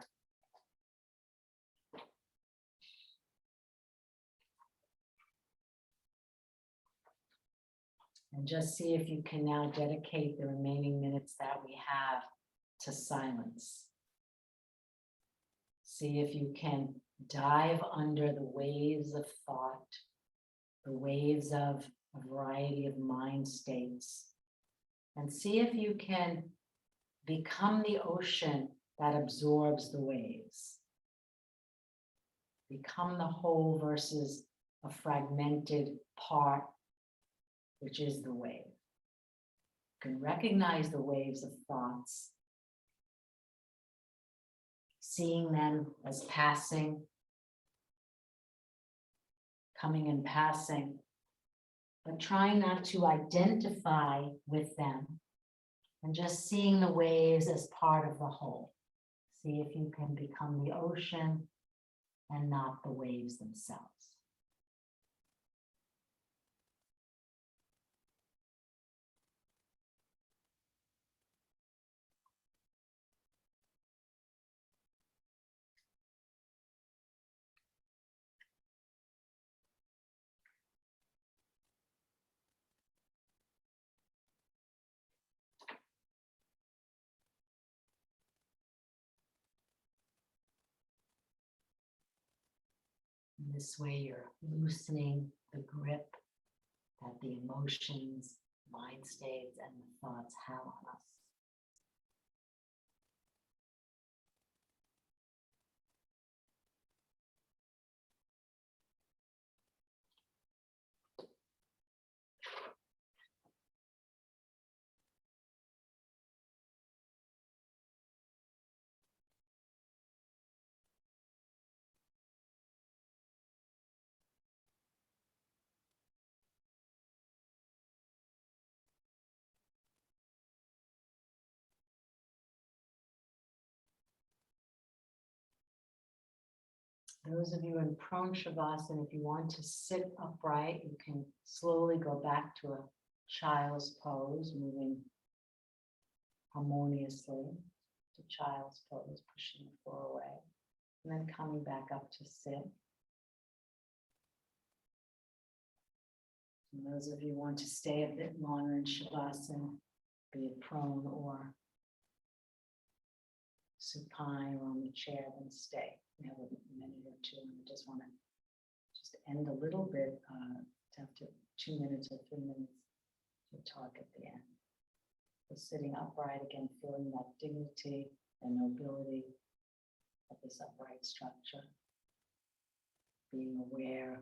And just see if you can now dedicate the remaining minutes that we have to silence. See if you can dive under the waves of thought, the waves of a variety of mind states, and see if you can become the ocean that absorbs the waves. Become the whole versus a fragmented part, which is the wave. You can recognize the waves of thoughts, seeing them as passing, coming and passing, but trying not to identify with them and just seeing the waves as part of the whole. See if you can become the ocean and not the waves themselves. In this way, you're loosening the grip that the emotions, mind states, and the thoughts have on us. Those of you in prone Shavasana, if you want to sit upright, you can slowly go back to a child's pose, moving harmoniously to child's pose, pushing the floor away, and then coming back up to sit. And those of you who want to stay a bit longer in Shavasana, be it prone or supine or on the chair, then stay. We have a minute or two, and I just want to just end a little bit after 2 minutes or 3 minutes to talk at the end. So sitting upright again, feeling that dignity and nobility of this upright structure, being aware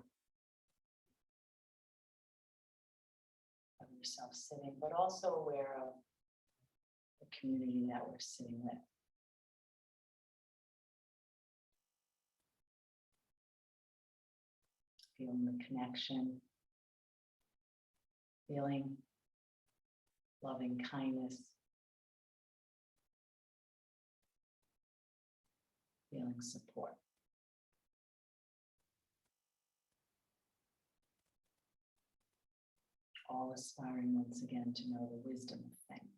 of yourself sitting, but also aware of the community that we're sitting with. Feeling the connection, feeling loving kindness, feeling support. All aspiring once again to know the wisdom of things.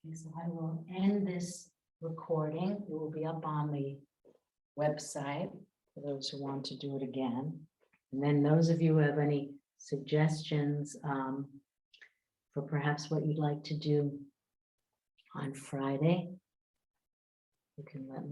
Okay, so I will end this recording. It will be up on the website for those who want to do it again. And then those of you who have any suggestions for perhaps what you'd like to do on Friday, you can let me